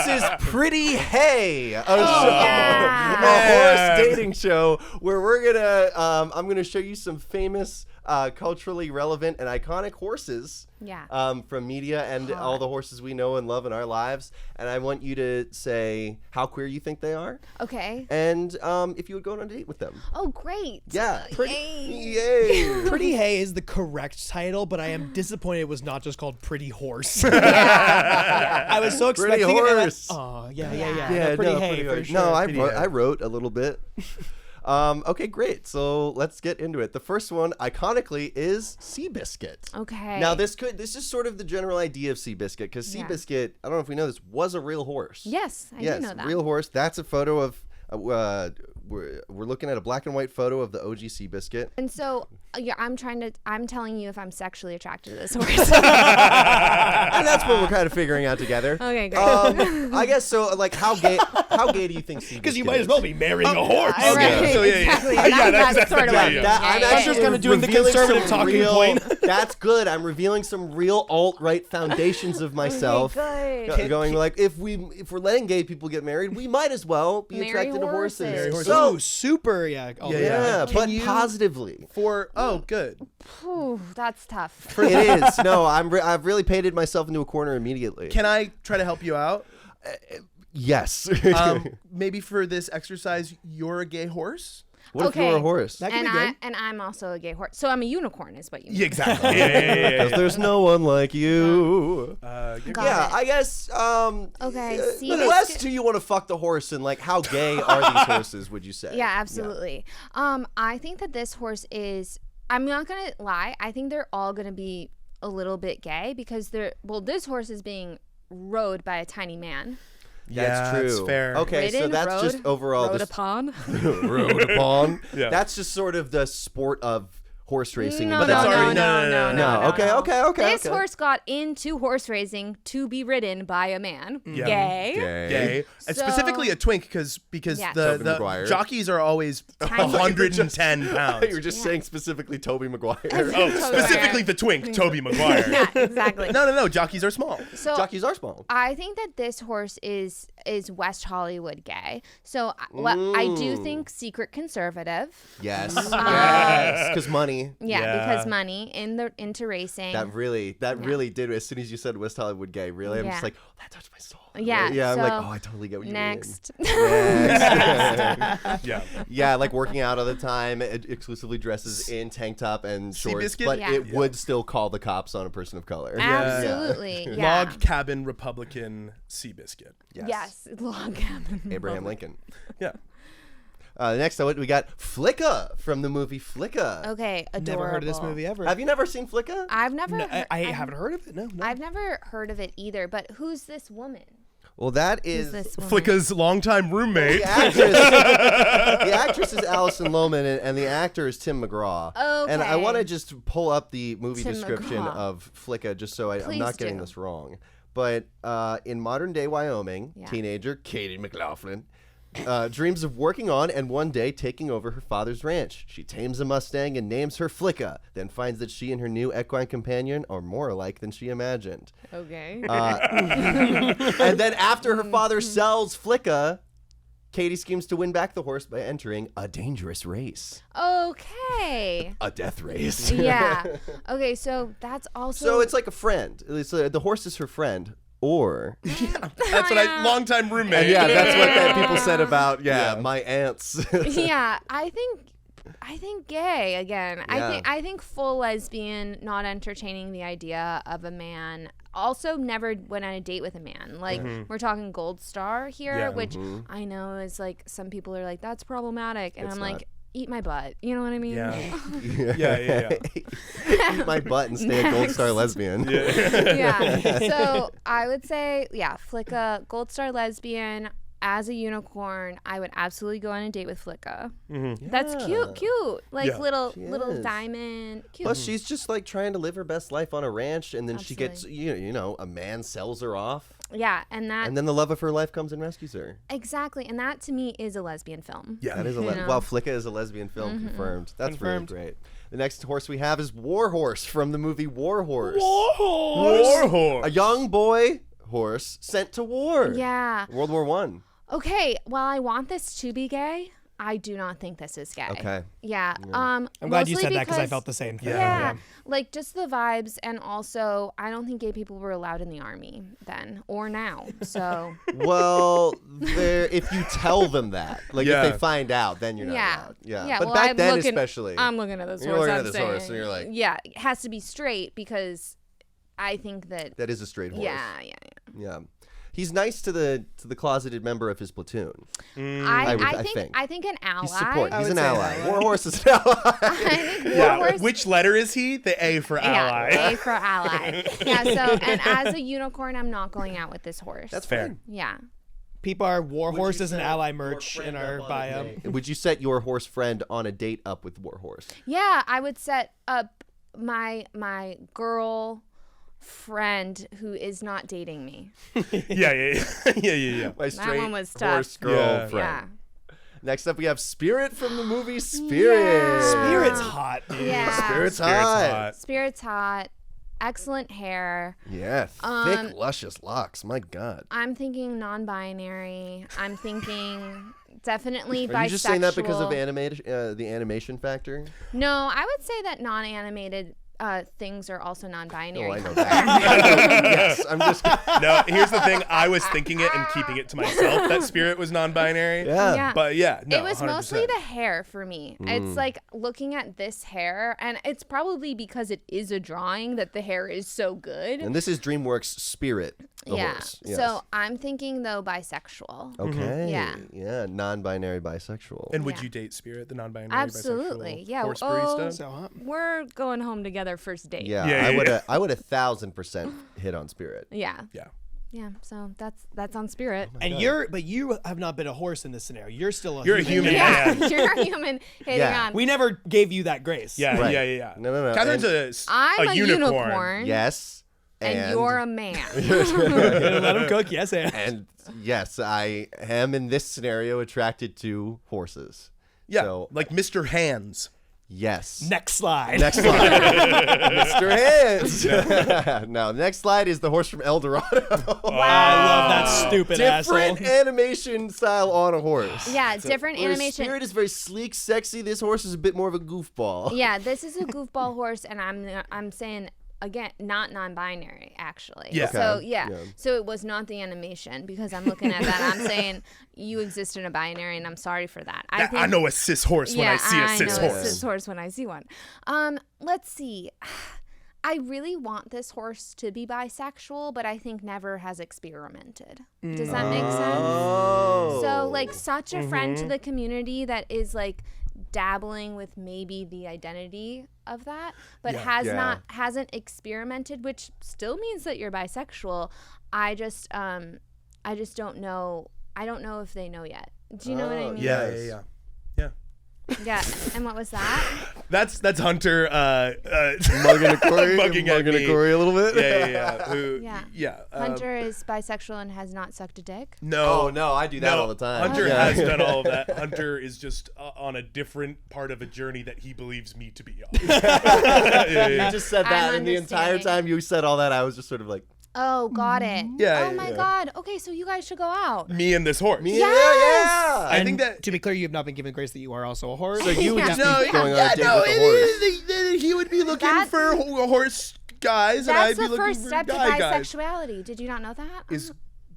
is Pretty Hay, a yeah. horse dating show where we're gonna I'm gonna show you some famous, culturally relevant and iconic horses. Yeah. From media and all the horses we know and love in our lives, and I want you to say how queer you think they are, Okay. and if you would go on a date with them. Oh, great. Yeah. Yay. Yay. Pretty Hay is the correct title, but I am disappointed it was not just called Pretty Horse. Yeah. I was so Pretty expecting it. Horse. Oh, yeah. Yeah. No, Pretty Hay for hard. sure. No, Pretty I wrote a little bit. Okay, great. So let's get into it. The first one, iconically, is Seabiscuit. Okay. Now this is sort of the general idea of Seabiscuit, because Yeah. Seabiscuit, I don't know if we know this, was a real horse. Yes, I Yes, do know that. real horse. That's a photo of. We're looking at a black and white photo of the OG Seabiscuit. And so, yeah, I'm telling you if I'm sexually attracted to this horse. And that's what we're kind of figuring out together. Okay, great. I guess so. Like, how gay do you think Seabiscuit? Because you might as well be marrying a horse. All right, So, yeah, yeah. exactly. Yeah, That- that's that's sort of what I the mean. idea. I'm Yeah, actually just gonna doing the revealing conservative some talking real- point. That's good. I'm revealing some real alt-right foundations of myself. good. Going like, if we're letting gay people get married, we might as well be Marry attracted to horses. horses. Marry horses. So Ooh, super, yeah. Oh, yeah, Can but you- positively. Good. Whew, that's tough. It is. No, I've really painted myself into a corner immediately. Can I try to help you out? Yes. Maybe for this exercise, you're a gay horse? What if you were a horse? That could And be good. I'm also a gay horse. So I'm a unicorn, is what you mean. Yeah, exactly. Yeah. 'Cause there's no one like you. Got Yeah, it. I guess. Okay, Less do you want to fuck the horse, and like how gay are these horses? Would you say? Yeah, absolutely. I think that this horse is. I'm not gonna lie. I think they're all gonna be a little bit gay because this horse is being rode by a tiny man. That's true. That's fair. Okay, so Ridden, that's rode, just overall rode the upon. rode upon. Yeah. That's just sort of the sport of horse racing. No, and that's jockeying. already- No. Okay. This horse got into horse racing to be ridden by a man. Yeah. Gay. Gay. And So- specifically a twink because Yeah. Tobey the Maguire. jockeys are always Tiny. 110 pounds. You were just saying specifically Toby Maguire. Oh, specifically the twink, Tobey Maguire. Yeah, exactly. No. Jockeys are small. So Jockeys are small. I think that this horse is West Hollywood gay. So I do think secret conservative. Yes. Yes. Because money. Yeah, because money into racing. That really did. As soon as you said West Hollywood gay, really, I'm just like, oh, that touched my soul. Yeah, Yeah. I'm like, so oh, I totally get what you next. mean. Next. Yeah. Yeah, like working out all the time, exclusively dresses in tank top and shorts, Seabiscuit? but Yeah. it would still call the cops on a person of color. Absolutely. Yeah. Log cabin Republican Seabiscuit. Yes. Log cabin. Abraham Lincoln. Yeah. Next, we got Flicka from the movie Flicka. Okay, adorable. Never heard of this movie ever. Have you never seen Flicka? I've never. I haven't heard of it. No. I've never heard of it either. But who's this woman? Well, that Who's is this woman? Flicka's longtime roommate. the actress. The actress is Alison Lohman, and the actor is Tim McGraw. Okay. And I want to just pull up the movie Tim description McGraw. of Flicka, just so I'm Please not getting do. this wrong. But in modern day Wyoming, Yeah. teenager Katie McLaughlin dreams of working on and one day taking over her father's ranch. She tames a Mustang and names her Flicka, then finds that she and her new equine companion are more alike than she imagined. Okay. And then after her father sells Flicka, Katie schemes to win back the horse by entering a dangerous race. Okay. A death race. Yeah. Okay, so that's also. So it's like a friend. The horse is her friend. Or That's what longtime roommate. yeah, that's what people said about my aunts. Yeah, I think gay again. Yeah. I think full lesbian, not entertaining the idea of a man. Also, never went on a date with a man. Like we're talking Gold Star here, Yeah. which I know is like some people are like that's problematic, and It's I'm not. like, eat my butt. You know what I mean? Yeah. Yeah. Eat my butt and stay a Gold Star lesbian. Yeah. So I would say, Flicka, Gold Star lesbian. As a unicorn, I would absolutely go on a date with Flicka. That's cute. Like Yeah. little is. diamond. Cute. Plus, she's just like trying to live her best life on a ranch, and then she gets, Absolutely. you know, a man sells her off, Yeah, and that and then the love of her life comes and rescues her. exactly, and that to me is a lesbian film. Yeah. That is a You know? Well, Flicka is a lesbian film, confirmed. That's Confirmed. really great. The next horse we have is Warhorse from the movie Warhorse. Warhorse. A young boy horse sent to war. Yeah. World War One. Okay. Well, I want this to be gay. I do not think this is gay. Okay. Yeah. I'm glad you mostly said that because I felt the same thing. Yeah. Like just the vibes, and also I don't think gay people were allowed in the army then or now. So Well, if you tell them that, like Yeah. if they find out, then you're not yeah. allowed. Yeah. Yeah. But well, back I'm then, looking, especially, I'm looking at this You're horse. looking at I'm this saying, horse, and you're like- yeah, it has to be straight because I think that. that is a straight horse. Yeah. Yeah. He's nice to the closeted member of his platoon. I think. think an ally. He's support. He's would an say an ally. ally. Warhorse is an ally. I think Yeah. Warhorse- Which letter is he? The A for ally. Yeah, A for ally. Yeah, so, and as a unicorn, I'm not going out with this horse. That's Fair. fine. Yeah. People are Warhorse as an ally merch in our bio. Would you set your horse friend on a date up with Warhorse? Yeah, I would set up my girl friend who is not dating me. Yeah. My straight one was tough. horse girl Yeah. friend. Next up, we have Spirit from the movie Spirit. Yeah. Spirit's hot, dude. Yeah. Spirit's Spirit's hot. hot. Spirit's hot. Excellent hair. Yeah, thick, luscious locks. My God. I'm thinking non-binary. I'm thinking definitely bisexual. Are you just saying that because of the animation factor? No, I would say that non-animated things are also non-binary. Oh, I know that. Yes, I'm just. No, here's the thing. I was thinking it and keeping it to myself that Spirit was non-binary. Yeah. Yeah. But yeah, no, It was 100%. mostly the hair for me. It's like looking at this hair, and it's probably because it is a drawing that the hair is so good. And this is DreamWorks Spirit, the yeah. horse. Yes. So I'm thinking though bisexual. Okay. Yeah. Yeah, non-binary bisexual. And would Yeah. you date Spirit, the non-binary Absolutely. bisexual Yeah. horse Oh, barista? So we're going home together first date. yeah, Yeah, I would 1,000% hit on Spirit. Yeah. Yeah. Yeah, so that's on Spirit. And but you have not been a horse in this scenario. You're still a You're a human. human. Yeah, man. you're a human hitting Yeah. on. We never gave you that grace. Yeah, Right. yeah. No. Catherine's I'm a unicorn. unicorn. Yes. And you're a man. Let him cook. Yes, And yes, I am in this scenario attracted to horses. Yeah, So, like Mr. Hands. yes. Next slide. Next slide. Mr. Hands. No, next slide is the horse from El Dorado. I love that stupid Different asshole. animation style on a horse. Yeah, different Whereas animation. Spirit is very sleek, sexy. This horse is a bit more of a goofball. Yeah, this is a goofball horse, and I'm saying again, not non-binary actually. Yeah. So Okay. yeah. Yeah. So it was not the animation because I'm looking at that. I'm saying you exist in a binary, and I'm sorry for that. I know a cis horse when I see a cis know horse. a cis horse when I see one. Let's see. I really want this horse to be bisexual, but I think never has experimented. Does that make sense? Oh. So like such a friend to the community that is like dabbling with maybe the identity of that, but hasn't experimented, which still means that you're bisexual. I just don't know. I don't know if they know yet. Do you know what I mean? Yeah. Yeah. And what was that? That's Hunter Mugging a Corey, mugging at me. a Corey a little bit. Yeah. Hunter is bisexual and has not sucked a dick. No, Oh no, I do that all the time. Hunter Yeah. has done all of that. Hunter is just on a different part of a journey that he believes me to be on. You just said that, I'm and the entire understanding. time you said all that, I was just sort of like, Oh, got it. Yeah, Oh my yeah. God. Okay, so you guys should go out. Me and this horse. yeah. I think that To be clear, you have not been given grace that you are also a horse. So you would Yeah. just no, be going on a date with a horse. he would be looking That- for horse guys, and I'd That's be the looking first for step to guy guys. bisexuality. Did you not know that? Is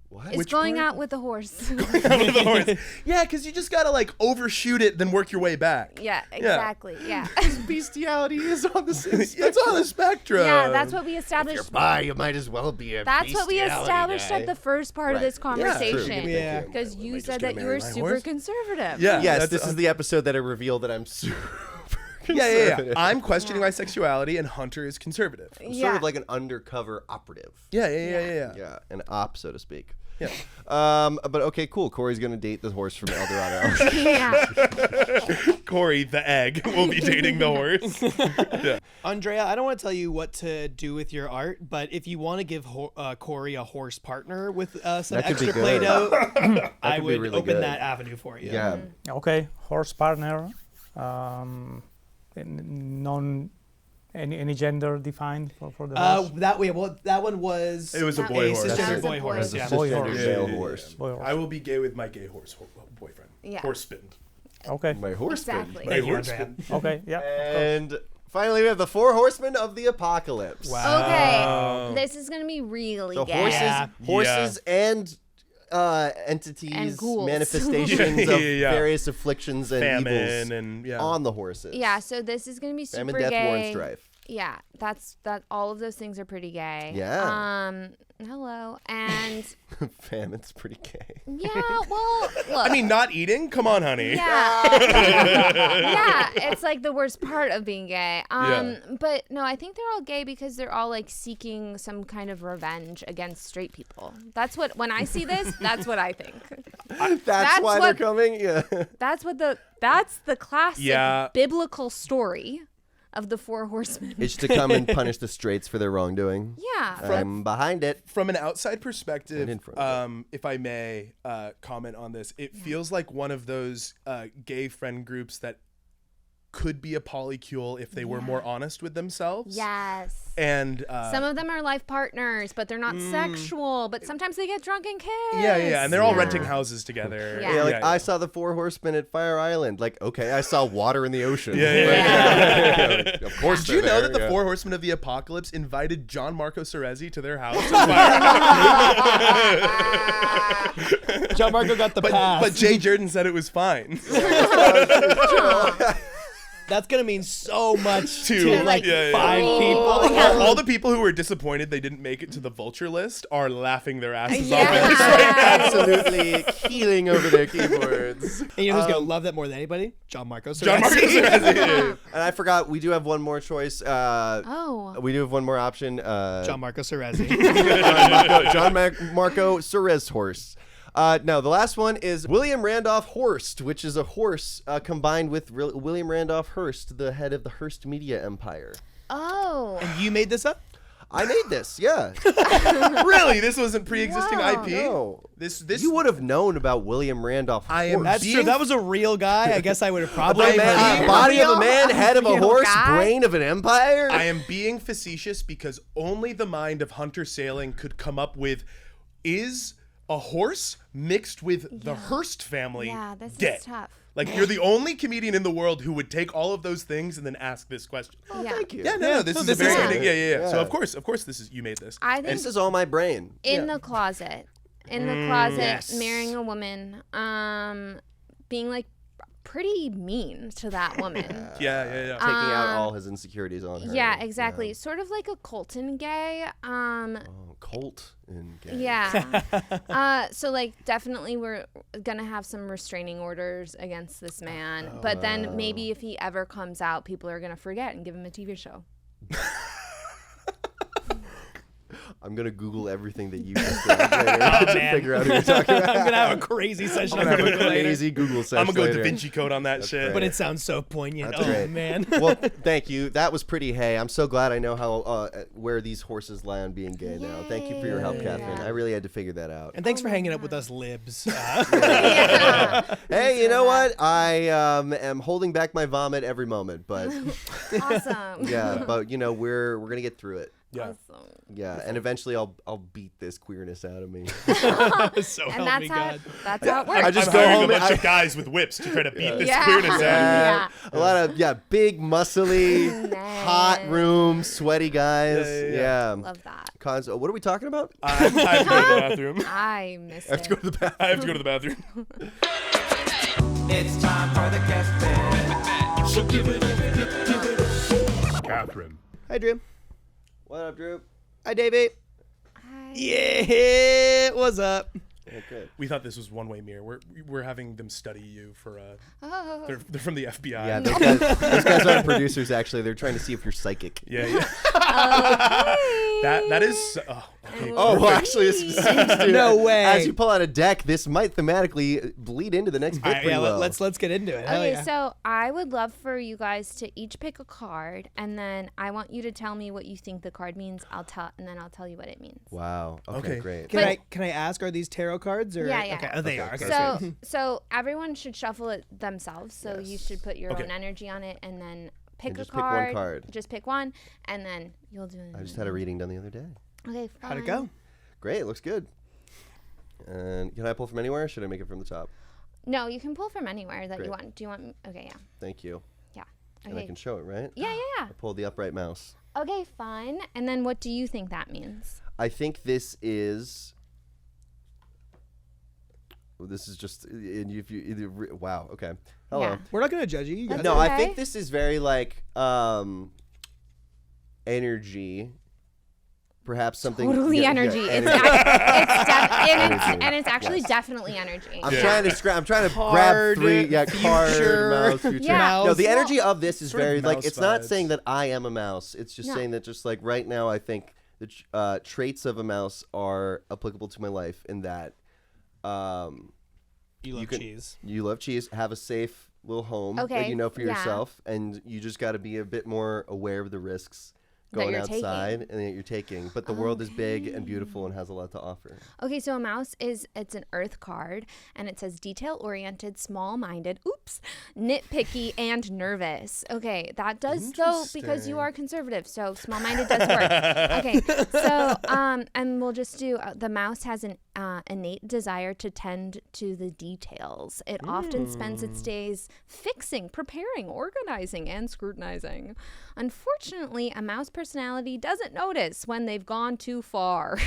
What? It's which going part? out with the horse. with the horse. Yeah, because you just gotta like overshoot it, then work your way back. Yeah, exactly. Yeah. Bestiality is on the same It's on the spectrum. Yeah, that's what we established. Bye, you might as well be a That's what we bestiality established guy. at the first part of Right. this conversation. True. Yeah. Because you just said gonna that you marry were my super horse? conservative. Yeah. Yes, that's- this is the episode that I revealed that I'm super Yeah. conservative. I'm questioning my sexuality, and Hunter is conservative. Sort of like an undercover operative. Yeah. Yeah, an op, so to speak. Yeah. But okay, cool. Corey's gonna date the horse from El Dorado. Yeah. Corey, the egg, will be dating the horse. Yeah. Andrea, I don't want to tell you what to do with your art, but if you want to give Corey a horse partner with some That could be extra good. Play-Doh, I could be would really open good. that avenue for you. Yeah. Okay, horse partner. Any gender defined for the horse? That one was It was a That boy was- horse. that cisgender was a boy boy horse. Yeah. Boy Cisgender horse. male Yeah. horse. Boy horse. I will be gay with my gay horse boyfriend. Yeah. Horse spin. Okay. My horse spin. Exactly. My Thank you, horse Andrea. spin. Okay. Yeah. And finally, we have the 4 horsemen of the apocalypse. Okay. This is going to be really So gay. horses and entities, And ghouls. manifestations Yeah, of yeah. various afflictions and Famine evils and on the horses. Yeah, so this is going to be super Famine, death, gay. war, and strife. Yeah, that all of those things are pretty gay. Yeah. Hello. And Famine's pretty gay. yeah, well, look. I mean, not eating? Come on, honey. yeah. Yeah, it's like the worst part of being gay. But no, I think they're all gay because they're all like seeking some kind of revenge against straight people. That's what, when I see this, that's what I think. That's why what- they're coming? Yeah. That's the classic biblical story of the 4 horsemen. It's to come and punish the straights for their wrongdoing. Yeah. I'm behind it. From an outside perspective, And in front of if I may comment on this, it feels like one of those gay friend groups that could be a polycule if they were more honest with themselves. Yes. And Some of them are life partners, but they're not sexual. But sometimes they get drunk and kiss. yeah, and they're all Yeah. renting houses together. Yeah. Yeah, like I saw the 4 horsemen at Fire Island. Like, okay, I saw water in the ocean. Yeah. Like, of course. Did you they're know there, that the yeah. 4 horsemen of the apocalypse invited John Marco Cerezi to their house? John Marco got the pass. But Jay Jordan said it was fine. That's gonna mean so much To, to like, yeah, yeah. 5 people. All the people who were disappointed they didn't make it to the vulture list are laughing their asses off. Absolutely keeling over their keyboards. And you know who's gonna love that more than anybody? John Marco. John Marcos. And I forgot, we do have one more choice. Oh. We do have one more option. John Marco Cerezi. Marco Cerez horse. No, the last one is William Randolph Horst, which is a horse combined with William Randolph Hearst, the head of the Hearst media empire. Oh. And you made this up? I made this, yeah. Really? This wasn't pre-existing Wow. IP? No. This You would have known about William Randolph I am Hearst. That's true. Being- That was a real guy. I guess I would have probably A man- heard. Body of a man, head of a Real horse, guy? brain of an empire. I am being facetious because only the mind of Hunter Sailing could come up with, is a horse mixed with the Hearst family Yeah, this dead? is tough. Like, you're the only comedian in the world who would take all of those things and then ask this question. Yeah. Thank you. Yeah, no, this is a very is good good. thing. Yeah. So Yeah. of course, this is you made this. I think This is all my brain. in the closet. In the closet, Yes. marrying a woman, being like pretty mean to that woman. Yeah. Taking out all his insecurities on her. Yeah, exactly. Sort of like a Colton gay. Oh, Colt and gay. Yeah. So like definitely we're gonna have some restraining orders against this man. But then maybe if he ever comes out, people are gonna forget and give him a TV show. I'm gonna Google everything that you just said later to man. figure out who you're talking about. I'm gonna have a crazy session on Have a Google later. crazy Google session. I'm gonna go later. Da Vinci Code on that shit. great. But it sounds so poignant. That's oh great. man. Well, thank you. That was pretty hay. I'm so glad I know how where these horses lie on being gay now. Thank you for your help, Catherine. I really had to figure that out. And thanks for hanging out with us libs. Yeah. Hey, you know what? I am holding back my vomit every moment, but Awesome. yeah, but you know we're gonna get through it. Yeah. Awesome. Yeah, and eventually I'll beat this queerness out of me. So And help that's me how God. that's how it works. I just I'm go hiring home a and bunch I- of guys with whips to try to beat this Yeah. queerness out. Yeah. A lot of big, muscly, hot Man. room, sweaty guys. Yeah. Love that. What are we talking about? I have to go to the bathroom. I miss I have to go it. to the bathroom. I have to go to the bathroom. It's time for the guest bed. So give it up. Catherine. Hi Drew. What up, Drew? Hi Davey. Hi. Yeah, what's up? Okay. We thought this was one-way mirror. We're having them study you for. Oh. They're from the FBI. Yeah, those guys aren't producers. Actually, they're trying to see if you're psychic. Yeah. Okay. That is. Okay. Oh, well, actually, this seems to. No way. As you pull out a deck, this might thematically bleed into the next bit. All right, pretty yeah, well. let's get into it. Hell Okay, yeah. so I would love for you guys to each pick a card, and then I want you to tell me what you think the card means. And then I'll tell you what it means. Wow. Okay, Okay. great. Can I ask? Are these tarot cards or? Yeah, yeah. Okay. Oh, they are. Okay. So everyone should shuffle it themselves. So you should put your Okay. own energy on it, and then pick And a just pick one card. card. Just pick one, and then you'll do it. I just had a reading done the other day. Okay, fine. How'd it go? Great. Looks good. And can I pull from anywhere? Or should I make it from the top? No, you can pull from anywhere that Great. you want. Do you want? Okay, yeah, Thank you. yeah. And I Okay. can show it, right? Yeah. I pulled the upright mouse. Okay, fine. And then what do you think that means? I think this is. This is just if you either wow. Okay. Hello. Yeah. We're not gonna judge you. You got That's No, I okay. think this is very like energy. Perhaps something Totally yeah, energy. yeah, It's, Energy. and it's actually Yes. definitely energy. I'm Yeah. trying to grab grab Card, 3 card future. mouse future. Yeah. No, the Mouse. energy of this is Sort of very like mouse it's not vibes. saying that I am a mouse. It's just No. saying that just like right now I think the traits of a mouse are applicable to my life in that You love can- cheese. you love cheese, have a safe little home that Okay, you know for yeah. yourself, and you just got to be a bit more aware of the risks That going you're outside taking. and that you're taking. But the world is big and beautiful and has a lot to offer. Okay, so a mouse it's an earth card, and it says detail-oriented, small-minded, nitpicky, and nervous. Okay, that does though because you are conservative, so small-minded does work. Okay, so and we'll just do the mouse has an innate desire to tend to the details. It often spends its days fixing, preparing, organizing, and scrutinizing. Unfortunately, a mouse personality doesn't notice when they've gone too far.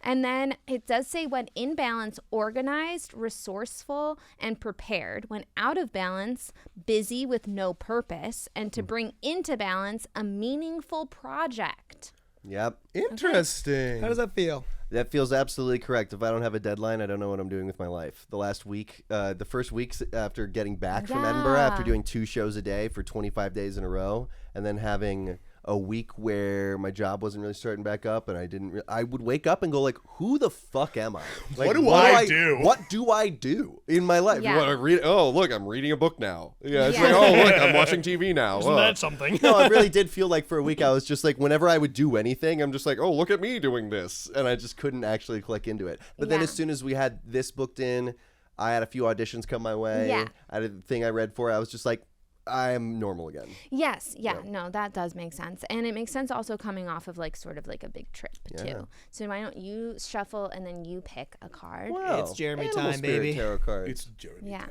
And then it does say when in balance, organized, resourceful, and prepared. When out of balance, busy with no purpose. And to bring into balance, a meaningful project. Yep. Interesting. How does that feel? That feels absolutely correct. If I don't have a deadline, I don't know what I'm doing with my life. The last week, the first weeks after getting back from Edinburgh, after doing 2 shows a day for 25 days in a row, and then having a week where my job wasn't really starting back up, and I would wake up and go like, who the fuck am I? Like, What do I do? What do I do in my life? Yeah. You wanna read? Oh, look, I'm reading a book now. Yeah, it's Yeah. like, oh, look, I'm watching TV now. Isn't Oh. that something? No, I really did feel like for a week I was just like, whenever I would do anything, I'm just like, oh, look at me doing this. And I just couldn't actually click into it. But then Yeah. as soon as we had this booked in, I had a few auditions come my way. Yeah. I had a thing I read for. I was just like, I'm normal again. Yes, no, that does make sense. And it makes sense also coming off of like sort of like a big trip Yeah. too. So why don't you shuffle and then you pick a card? Wow. It's Jeremy Animal time, Spirit baby. Tarot cards. It's Jeremy Yeah. time.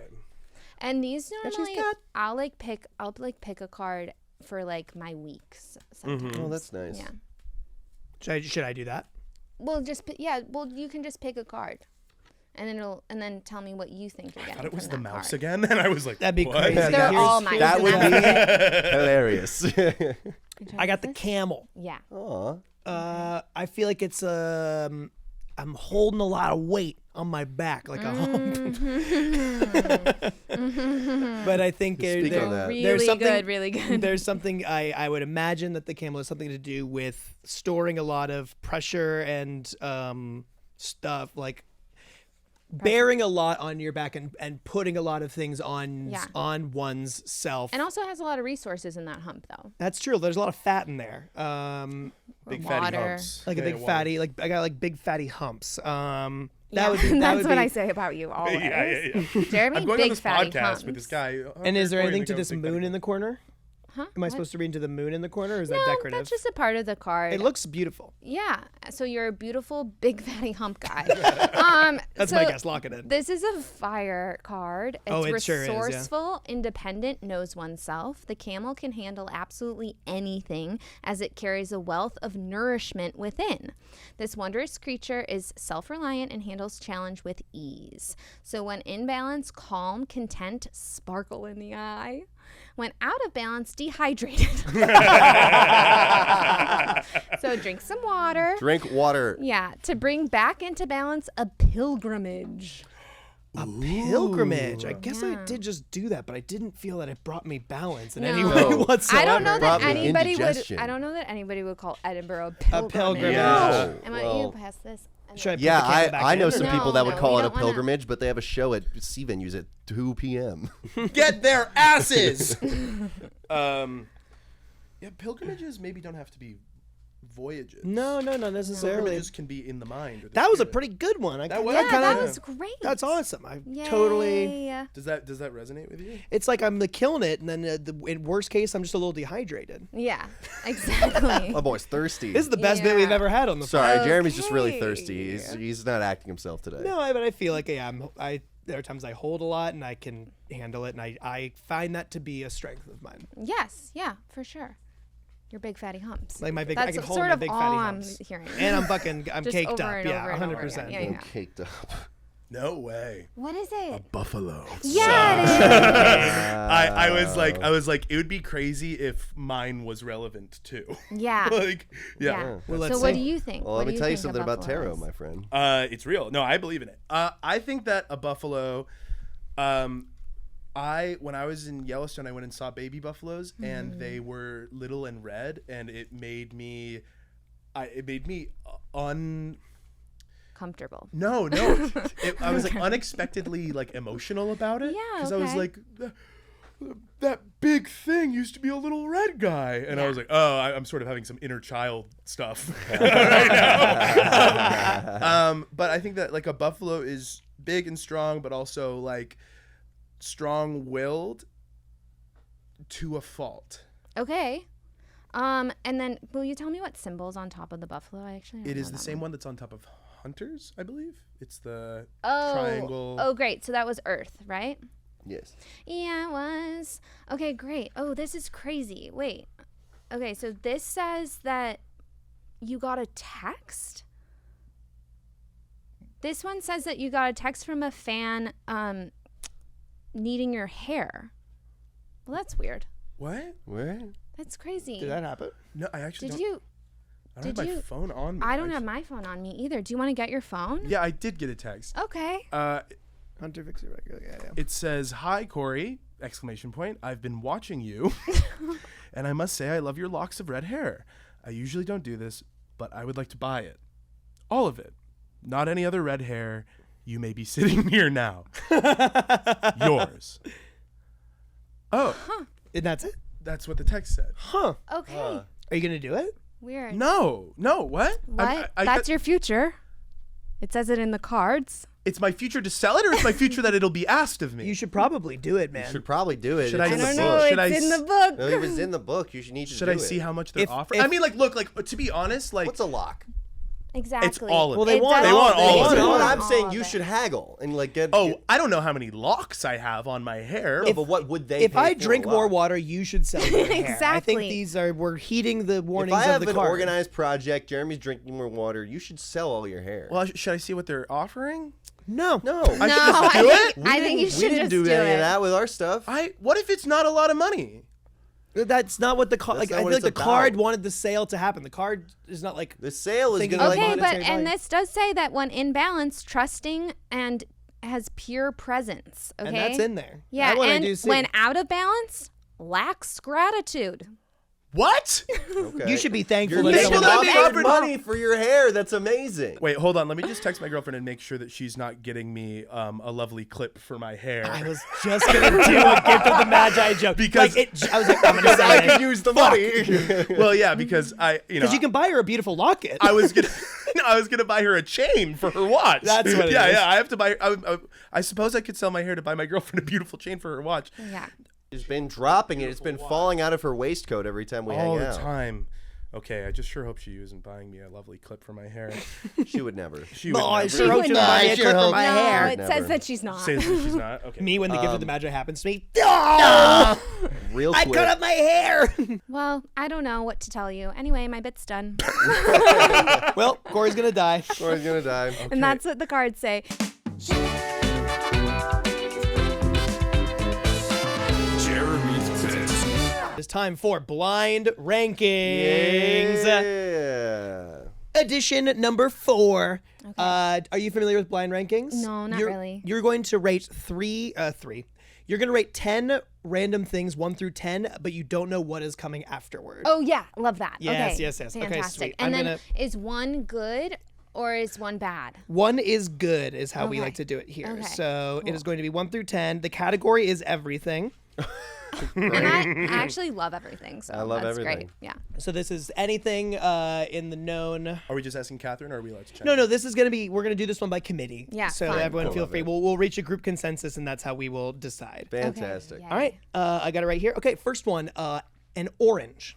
And these she's normally got- I'll pick a card for like my weeks sometimes. Oh, that's nice. Yeah. Should I do that? Well, you can just pick a card. And then tell me what you think you're I getting. thought it was from the that mouse card. again, and I was like, That'd be what? crazy. They're Here's- all mine. That would be hilarious. I got the camel. Yeah. Aw. I feel like it's I'm holding a lot of weight on my back, like a hump. But I think Speak on that. Really something- good, really good. there's something I would imagine that the camel has something to do with storing a lot of pressure and stuff, like bearing a lot on your back and putting a lot of things on Yeah. on one's self. And also has a lot of resources in that hump though. That's true. There's a lot of fat in there. Big Water. fatty humps. Like a Yeah, big water. fatty, like I got like big fatty humps. Yeah, Would be that that's would what be, I say about you always. Yeah. Jeremy, I'm going big on this fatty podcast humps. with this guy. And is there Corey, anything I to think I was this big moon fatty in the corner? Huh? Am I What? supposed to read into the moon in the corner, or is that No, decorative? that's just a part of the card. It looks beautiful. Yeah. So you're a beautiful big fatty hump guy. That's so my guess. Lock it in. This is a fire card. It's Oh, it sure is, yeah. resourceful, independent, knows oneself. The camel can handle absolutely anything as it carries a wealth of nourishment within. This wondrous creature is self-reliant and handles challenge with ease. So when in balance, calm, content, sparkle in the eye. When out of balance, dehydrated. So drink some water. Drink water. Yeah, to bring back into balance, a pilgrimage. Pilgrimage. I guess I Yeah. did just do that, but I didn't feel that it brought me balance in No. any way No. whatsoever. I don't know that Brought me anybody would. indigestion. I don't know that anybody would call Edinburgh a pilgrimage. pilgrimage. Yeah. And why don't you pass this? And Should I then- put Yeah, the camel back I in? know some people that would No, call you it a don't wanna- pilgrimage, but they have a show at C venues at 2 p.m. Get their asses. Yeah, pilgrimages maybe don't have to be voyages. No, not necessarily. Pilgrimages can be in the mind. Or the That was a spirit. pretty good one. That was- Yeah, kinda- that was great. That's awesome. I Yay. totally. Does that resonate with you? It's like I'm killing it, and then in worst case, I'm just a little dehydrated. Yeah, exactly. My boy's thirsty. This is the best bit we've Yeah. ever had on the Sorry, Jeremy's just really thirsty. Okay. He's not acting himself today. No, but I feel like there are times I hold a lot and I can handle it, and I find that to be a strength of mine. Yes, yeah, for sure. Your big fatty humps. Like my big, That's I can hold sort my of big all fatty I'm humps. hearing. And I'm Just caked over up. and Yeah, over and over 100%. again. Yeah. I'm caked up. No way. What is it? Buffalo. Yeah, it is. I was like, it would be crazy if mine was relevant too. Yeah. Like, yeah. Well, so let's what see. do you think? Well, What let do me tell you think a something about buffalo tarot, is? my friend. It's real. No, I believe in it. I think that a buffalo, when I was in Yellowstone, I went and saw baby buffaloes, and they were little and red, and it made me Comfortable. No. I was like unexpectedly like emotional about it. Yeah, Because I was okay. like, that big thing used to be a little red guy, and I was like, oh, I'm sort of having some inner child stuff right now. But I think that like a buffalo is big and strong, but also like strong-willed to a fault. Okay. And then will you tell me what symbol's on top of the buffalo? I actually don't It know is the that same one. one that's on top of hunters, I believe. It's the Oh. triangle. Oh, great. So that was Earth, right? Yes. Yeah, it was. Okay, great. Oh, this is crazy. Wait. Okay, so this says that you got a text. This one says that you got a text from a fan needing your hair. Well, that's weird. What? Where? That's crazy. Did that happen? No, I actually Did don't. you? I don't did have my you- phone on me. I don't have my phone on me either. Do you want to get your phone? Yeah, I did get a text. Okay. Hunter fix it regular. Yeah. It says, "Hi, Corey!" Exclamation point. I've been watching you, and I must say I love your locks of red hair. I usually don't do this, but I would like to buy it, all of it, not any other red hair. You may be sitting here now. Yours. Oh, And that's it? that's what the text said. Huh. Okay. Are you going to do it? Weird. No, what? What? That's your future. It says it in the cards. It's my future to sell it, or it's my future that it'll be asked of me. You should probably do it, man. You should probably do it. Should It's I in don't the know. book. Should I it's in s- the book. No, if it's in the book, you should need to Should do I see it. how much they're If- offering? if- I mean, look. To be honest, like, What's a lock? Exactly. all of Well, it. they want does- They want all it of it. does No, want I'm all saying of you it. should haggle and like get. Oh, I don't know how many locks I have on my hair. No, but what would they? If pay I for drink a more lock? water, you should sell your hair. I think Exactly. we're heeding the If warnings I have of the an card. organized project, Jeremy's drinking more water. You should sell all your hair. Well, should I see what they're offering? No. no, No, I think you should we didn't just do do any it. of that with our stuff. What if it's not a lot of money? That's not what the card. That's Like not I what feel like it's the card about. wanted the sale to happen. The card is not like The sale is Thinking gonna of like. Okay, but monetary value. and this does say that when in balance, trusting and has pure presence. Okay, and that's in there. Yeah, That one I do and see. when out of balance, lacks gratitude. What? Okay. You should be thankful You're that people making someone that offered offered money for your hair. That's amazing. Wait, hold on. Let me just text my girlfriend and make sure that she's not getting me a lovely clip for my hair. I was just gonna do a gift of the Magi joke Because- I was like, I'm gonna sell I it could use the money. well, yeah, because because you can buy her a beautiful locket. I was gonna, I was gonna buy her a chain for her watch. That's what it yeah, is. Yeah, I have to buy. I suppose I could sell my hair to buy my girlfriend a beautiful chain for her watch. Yeah. She's been dropping it. It's been falling out of her waistcoat every time we All hang the out. time. Okay, I just sure hope she isn't buying me a lovely clip for my hair. She would never. She would No, I never. sure hope you don't buy me a sure clip for hope my No, hair. it Never. says that she's not. Says that she's not. Okay. Me when the gift of the Magi happens to me. Real I quick. cut up my hair. Well, I don't know what to tell you. Anyway, my bit's done. Well, Corey's gonna die. Corey's gonna die. And that's what the cards say. Jeremy's Bits. It's time for blind rankings. Yeah. Edition number 4. Are you familiar with blind rankings? No, not really. You're going to rate three. You're going to rate 10 random things, 1 through 10, but you don't know what is coming afterward. Oh yeah, love that. Yes, okay. yes, yes. Okay, Fantastic. sweet. And I'm then gonna- is one good or is one bad? 1 is good, is how we Okay. like to do it here. Okay, So it is going to be 1 through 10. The category is everything. And I actually love everything. So I love that's everything. great. Yeah. So this is anything in the known. Are we just asking Catherine, or are we allowed to check? No, this is going to be, we're going to do this one by committee. Yeah, So fine. everyone Cool. feel Love free. it. We'll reach a group consensus, and that's how we will decide. Fantastic. Okay, All right. I got it right here. Okay, first one. An orange.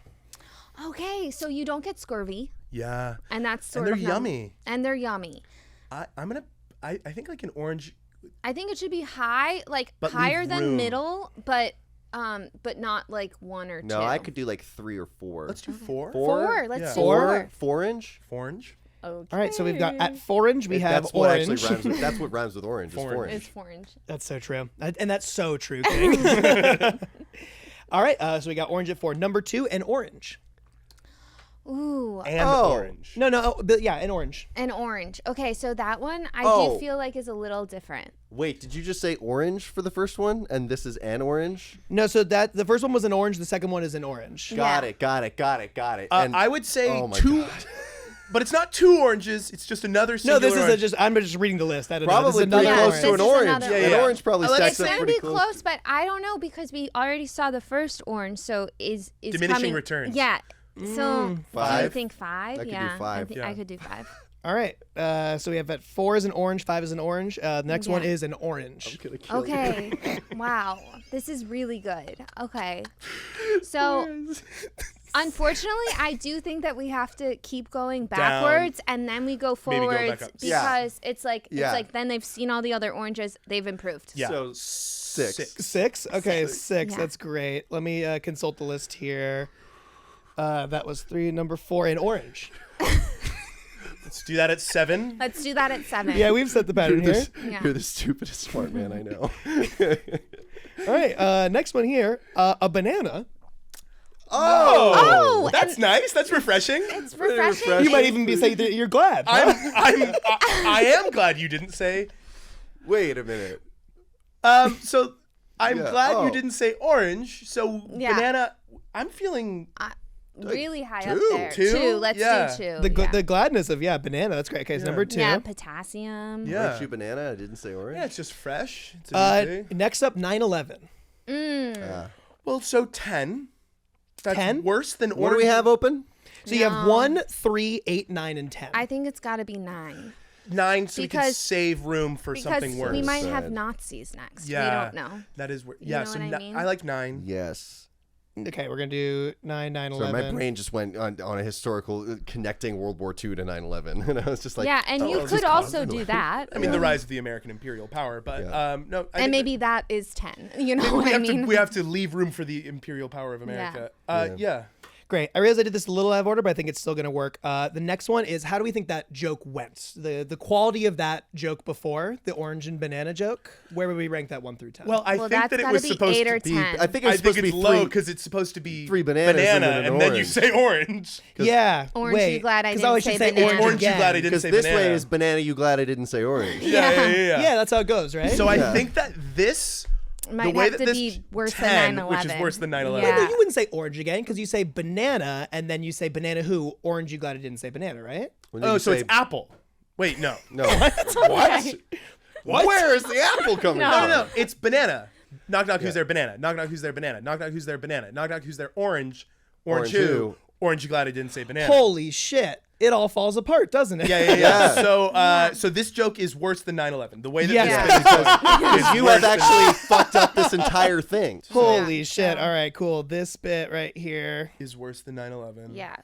Okay, so you don't get scurvy, Yeah. and that's And sort they're of yummy. And they're yummy. I'm gonna. I think like an orange. I think it should be high, like But leave higher than room. middle, but not like 1 or 2. No, I could do like 3 or 4. Let's do 4. 4. Let's Yeah. do 4. 4-inch? Orange. Okay. All right, so we've got at orange, we have That's what orange. actually rhymes with. That's what rhymes with orange. Is Orange. 4-inch. It's orange. That's so true. And that's so true, King. All right, so we got orange at 4. Number 2, an orange. Ooh, And Oh. orange. No, but yeah, an orange. an orange. Okay, so that one I Oh. do feel like is a little different. Wait, did you just say orange for the first one? And this is an orange? No, so that the first one was an orange, the second one is an orange. Got Yeah. it. And I would say Oh my 2. God. But it's not 2 oranges. It's just another No, singular this is orange. I'm just reading the list. I don't know. This probably is pretty another close Yeah, to orange. an this is orange. another An orange. orange probably It's stacks It's up gonna pretty be close. close, but I don't know because we already saw the first orange, so is Diminishing coming, returns. Yeah. So do you 5? think 5? I could do yeah, 5. Yeah. I could do 5. All right. So we have at 4 is an orange, 5 is an orange. The next one Yeah. is an orange. Okay. Wow. This is really good. Okay. So unfortunately, I do think that we have to keep going backwards and then we go Maybe go back forwards up. Yeah. because it's like Yeah. then they've seen all the other oranges, they've improved. Yeah. So 6. 6? Okay, 6. Yeah. That's great. Let me consult the list here. That was 3. Number 4 in orange. Let's do that at 7. Let's do that at 7. Yeah, we've set the pattern here. Yeah. You're the stupidest smart man I know. All right, next one here. A banana. Oh, That's nice. That's refreshing. it's refreshing. You might even be saying that you're glad. huh? I am glad you didn't say. Wait a minute. So I'm Yeah. glad Oh. you didn't say orange. So Yeah. banana. I'm feeling. really high up 2. there. 2? 2. Let's Yeah. do 2. The gladness of banana. That's great. Okay, so number 2. yeah, potassium. Yeah. Aren't you banana? I didn't say orange. Yeah, it's just fresh. It's a new day. Next up, 9/11. Well, so 10. That's 10? worse than orange. What do we have open? So you have 1, 3, 8, 9, and 10. I think it's got to be 9 9, so we can Because- save room for because something worse. we might Sad. have Nazis next. Yeah. We don't know. That is weird. You Yeah, know so what I mean? I like 9. Yes. Okay, we're gonna do 9, 9, So 11. my brain just went on a historical connecting World War II to 9/11, and I was just like, yeah, and you it's could just also caused do it. that. I mean, the rise of the American imperial power, but Yeah. no. I And think maybe that is 10. You know that what we I have mean? to we have to leave room for the imperial power of America. Yeah. Great. I realize I did this a little out of order, but I think it's still going to work. The next one is, how do we think that joke went? The quality of that joke before, the orange and banana joke, where would we rank that 1 through 10? Well, I Well, think that's that it gotta was be supposed 8 to or be. 10. I think I it's supposed think to it's be low 3. because it's supposed to be 3 bananas banana, and then an and then you orange. say orange. yeah. Orange, wait, you glad I 'cause didn't always say should say banana. orange Orange, you again. glad I didn't Because say this banana. way is banana. You glad I didn't say orange. Yeah. Yeah, that's how it goes, right? So I Yeah. think that this Might the way have that to this be worse 10, than 9/11. which is worse than 9/11. Yeah. No, you wouldn't say orange again because you say banana and then you say banana who? Orange, you glad I didn't say banana, right? When did Oh, you so say- it's apple. Wait, no. no. What? Where is the apple coming No. from? No, it's banana. Knock knock, who's there? Banana. Knock knock, who's there? Banana. Knock knock, who's there? Banana. Knock knock, who's there? Orange. Orange Orange who? who? Orange, you glad I didn't say banana. Holy shit. It all falls apart, doesn't it? Yeah. Yeah. So this joke is worse than 9/11. The way that Yeah. this bit is going is You worse have actually fucked up this entire thing. Holy Yeah, shit. so- All right, cool. This bit right here. is worse than 9/11. Yeah.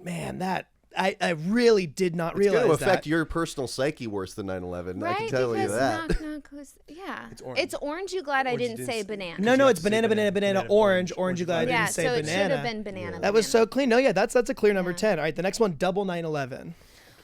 Man, that I really did not It's realize going to affect that. your personal psyche worse than 9/11. Right? I can tell you because that. knock knock was It's orange. It's orange. You glad I Orange, you didn't didn't say say- banana. No, you no, have it's to say banana, banana, banana, banana, orange, orange, orange, you glad I Yeah, didn't say so it banana. should have been banana. That was banana. so clean. No, yeah, that's a clear number 10. All right, the next one, double 9/11.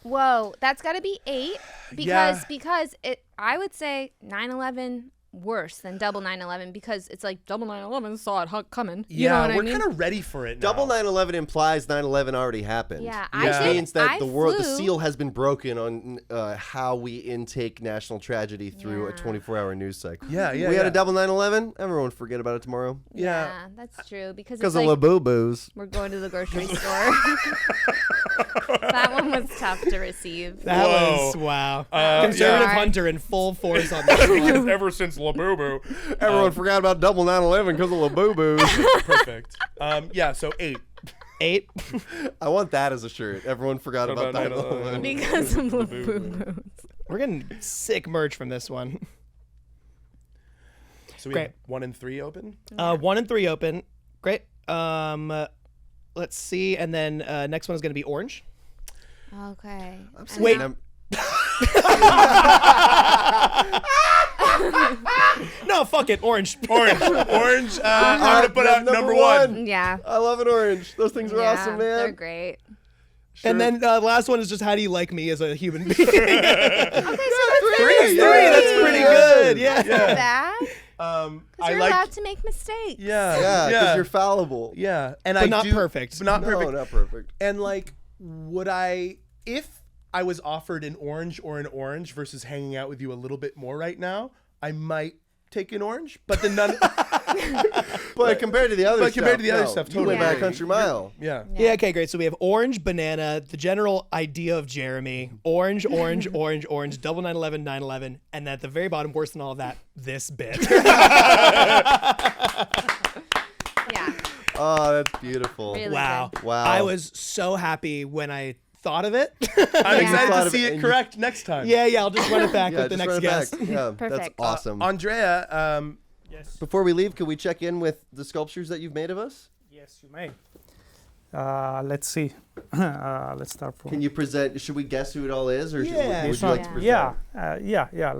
Whoa, that's got to be 8 Yeah. because it. I would say 9/11 worse than double 9/11 because it's like double 9/11 saw it coming. You know what we're I mean? kind of ready for it now. Double 9/11 implies 9/11 already happened. Yeah, I Which did- means that I the world, the flew- seal has been broken on how we intake national tragedy through a Yeah. 24-hour news cycle. Yeah. We had a double 9/11. Everyone forget about it tomorrow. Yeah. That's true because Because it's of like Labubu's. we're going to the grocery store. That one was tough to receive. That Whoa. was, wow. Yeah. Conservative Sorry. Hunter in full force on this one. Because ever since Labubu. Everyone forgot about double 9/11 because of Labubu's. Perfect. Yeah, so 8. 8. I want that as a shirt. Everyone forgot about About 9/11. Because of the boo-boos. We're getting sick merch from this one. So we Great. have 1 and 3 open? 1 and 3 open. Great. Let's see. And then next one is going to be orange. Okay. I'm And Wait. now- No, fuck it. Orange. Orange. Orange. I'm going to put out number 1. Yeah. I love an orange. Those things are Yeah, awesome, they're man. great. And then last one is just how do you like me as a human being? Okay, so that's Three, That's pretty good. Yeah. not bad. I Because you're like. allowed to make mistakes. Yeah. Yeah, because you're fallible. Yeah. And But not perfect. But not No, perfect. not perfect. And like, would I, if I was offered an orange or an orange versus hanging out with you a little bit more right now, I might take an orange. But then none. But compared to the other But stuff, compared to the other no. stuff, you went totally. by a country mile. Yeah. Yeah, okay, great. So we have orange, banana, the general idea of Jeremy, orange, orange, orange, orange, double 9/11, 9/11, and then at the very bottom, worse than all of that, this bit. Yeah. Oh, that's beautiful. Really Wow. good. Wow. I was so happy when I thought of it. I'm excited thought to of see it it and correct next time. yeah, I'll just run it back Yeah, with the just next run it guest. back. Yeah, that's Perfect. awesome. Andrea, Yes. Before we leave, could we check in with the sculptures that you've made of us? Yes, you may. Let's see. Let's start from Can you present? Should we guess who it all is, or Yeah, would this you one. like to present? Yeah.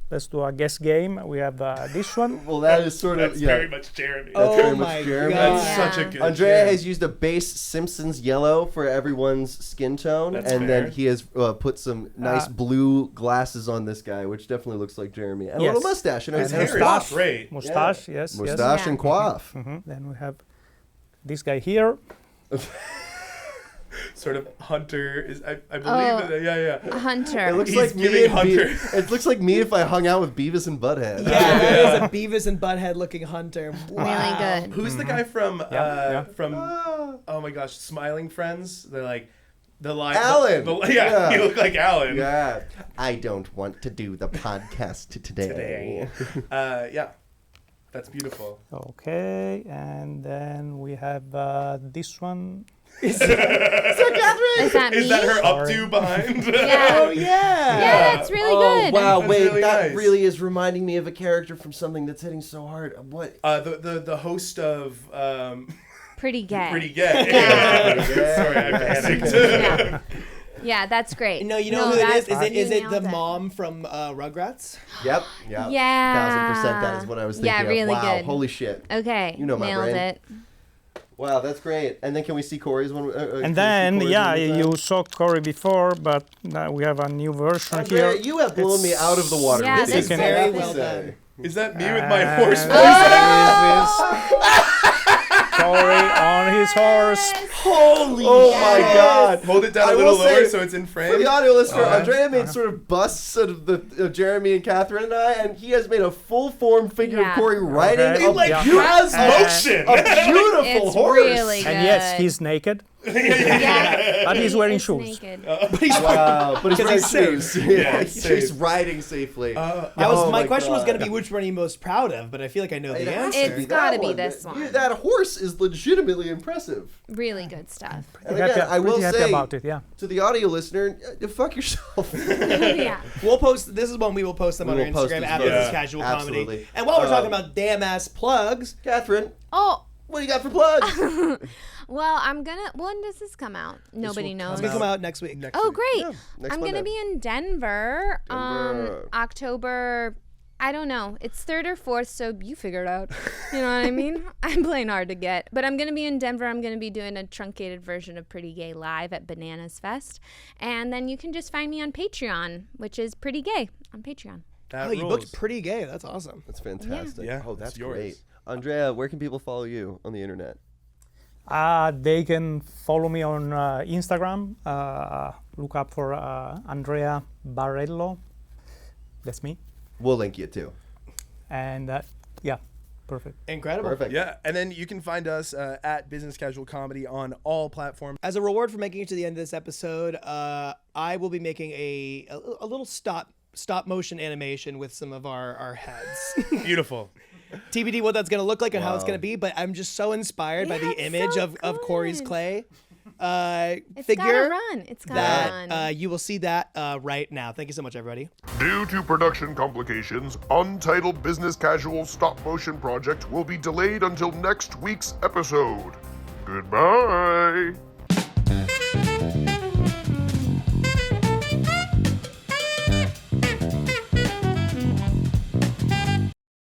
Let's do a guess game. We have this one. Well, that is sort of That's yeah. very much Jeremy. That's Oh very much my Jeremy. God. That's such a Yeah. good. Andrea Jeremy. has used a base Simpsons yellow for everyone's skin tone, That's and fair. then he has put some nice blue glasses on this guy, which definitely looks like Jeremy, and a Yes. little mustache and His a hair hairstyle. is great. Mustache, yes. Mustache Yeah. and coif. Then we have this guy here. Sort of Hunter is. I believe. Oh. That, yeah. It Hunter. looks He's like me giving and Hunter. It looks like me if I hung out with Beavis and Butthead. Yeah, that is a Beavis and Butthead looking hunter. Wow. Really good. Who's the guy from? Yeah. From. Oh my gosh, Smiling Friends. They're like. The line. Alan! Yeah, Yeah. you look like Alan. Yeah. I don't want to do the podcast today. Today. Yeah. That's beautiful. Okay, and then we have this one. Is that me? Is that her Sorry. updo behind? Yeah. Oh yeah. Yeah, that's really good. Wow, That's wait, really that nice. really is reminding me of a character from something that's hitting so hard. What? The host of Pretty gay. Pretty Gay. Yeah. Sorry, I panicked. Yeah. Yeah, that's great. No, you know who it is? that- Is you it the nailed it. mom from Rugrats? Yep. Yeah. Yeah. 1000%. That is what I was thinking Yeah, of. really Wow. good. Holy shit. Okay. You know my nailed brain. it. Wow, that's great. And then can we see Corey's one? can we see And then, Corey's yeah, one more time? you saw Corey before, but now we have a new version Andrea, here. you have blown me out of the water. Yeah, with this this. is I have very to well say. done. Is that me with my horse And voice? Corey on his horse. Holy Oh my god. Hold it down I a little will say, lower so it's in For frame. the audio listener, Uh-huh. Andrea made sort of busts of Jeremy and Catherine and I, and he has made a full form figure Yeah. of Corey riding Okay. a, It like Yeah. has And- motion. a beautiful It's horse. really good. And yes, he's naked, Yeah. but he's wearing It's shoes. naked. Wow, but he's wearing he's safe. shoes. Yeah, he's safe. riding safely. That Oh was my my question was God. going to be which one are you most proud of, but I feel like I know the It has to answer. It's that gotta be one. this one. That horse is legitimately impressive. Really good stuff. And Happy- again, I will pretty happy say about it, yeah. to the audio listener, fuck yourself. Yeah. We'll post. This is when we will post them We on our will post Instagram these at photos. Business Casual Absolutely. Comedy. And while we're talking about damn ass plugs, Catherine, Oh, what do you got for plugs? well, I'm gonna. When does this come out? Nobody knows. it's gonna come out next week. Oh, great! next I'm gonna Monday. be in Denver, Denver. October. I don't know. It's 3rd or 4th, so you figure it out. You know what I mean? I'm playing hard to get, but I'm gonna be in Denver. I'm gonna be doing a truncated version of Pretty Gay live at Bananas Fest, and then you can just find me on Patreon, which is Pretty Gay on Patreon. That Oh, you rules. booked pretty gay. That's awesome. That's fantastic. Yeah, Oh, it's that's yours. great. Andrea, where can people follow you on the internet? They can follow me on Instagram. Look up for Andrea Barello. That's me. We'll link you too. And yeah, perfect. Incredible. Perfect. Yeah, and then you can find us at Business Casual Comedy on all platforms. As a reward for making it to the end of this episode, I will be making a little stop motion animation with some of our heads. Beautiful. TBD what that's gonna look like and how it's Wow. gonna be, but I'm just so inspired by Yeah, the it's image so of Corey's good. clay It's figure gotta run. It's gotta run. that you will see that right now. Thank you so much, everybody. Due to production complications, Untitled Business Casual stop motion project will be delayed until next week's episode. Goodbye.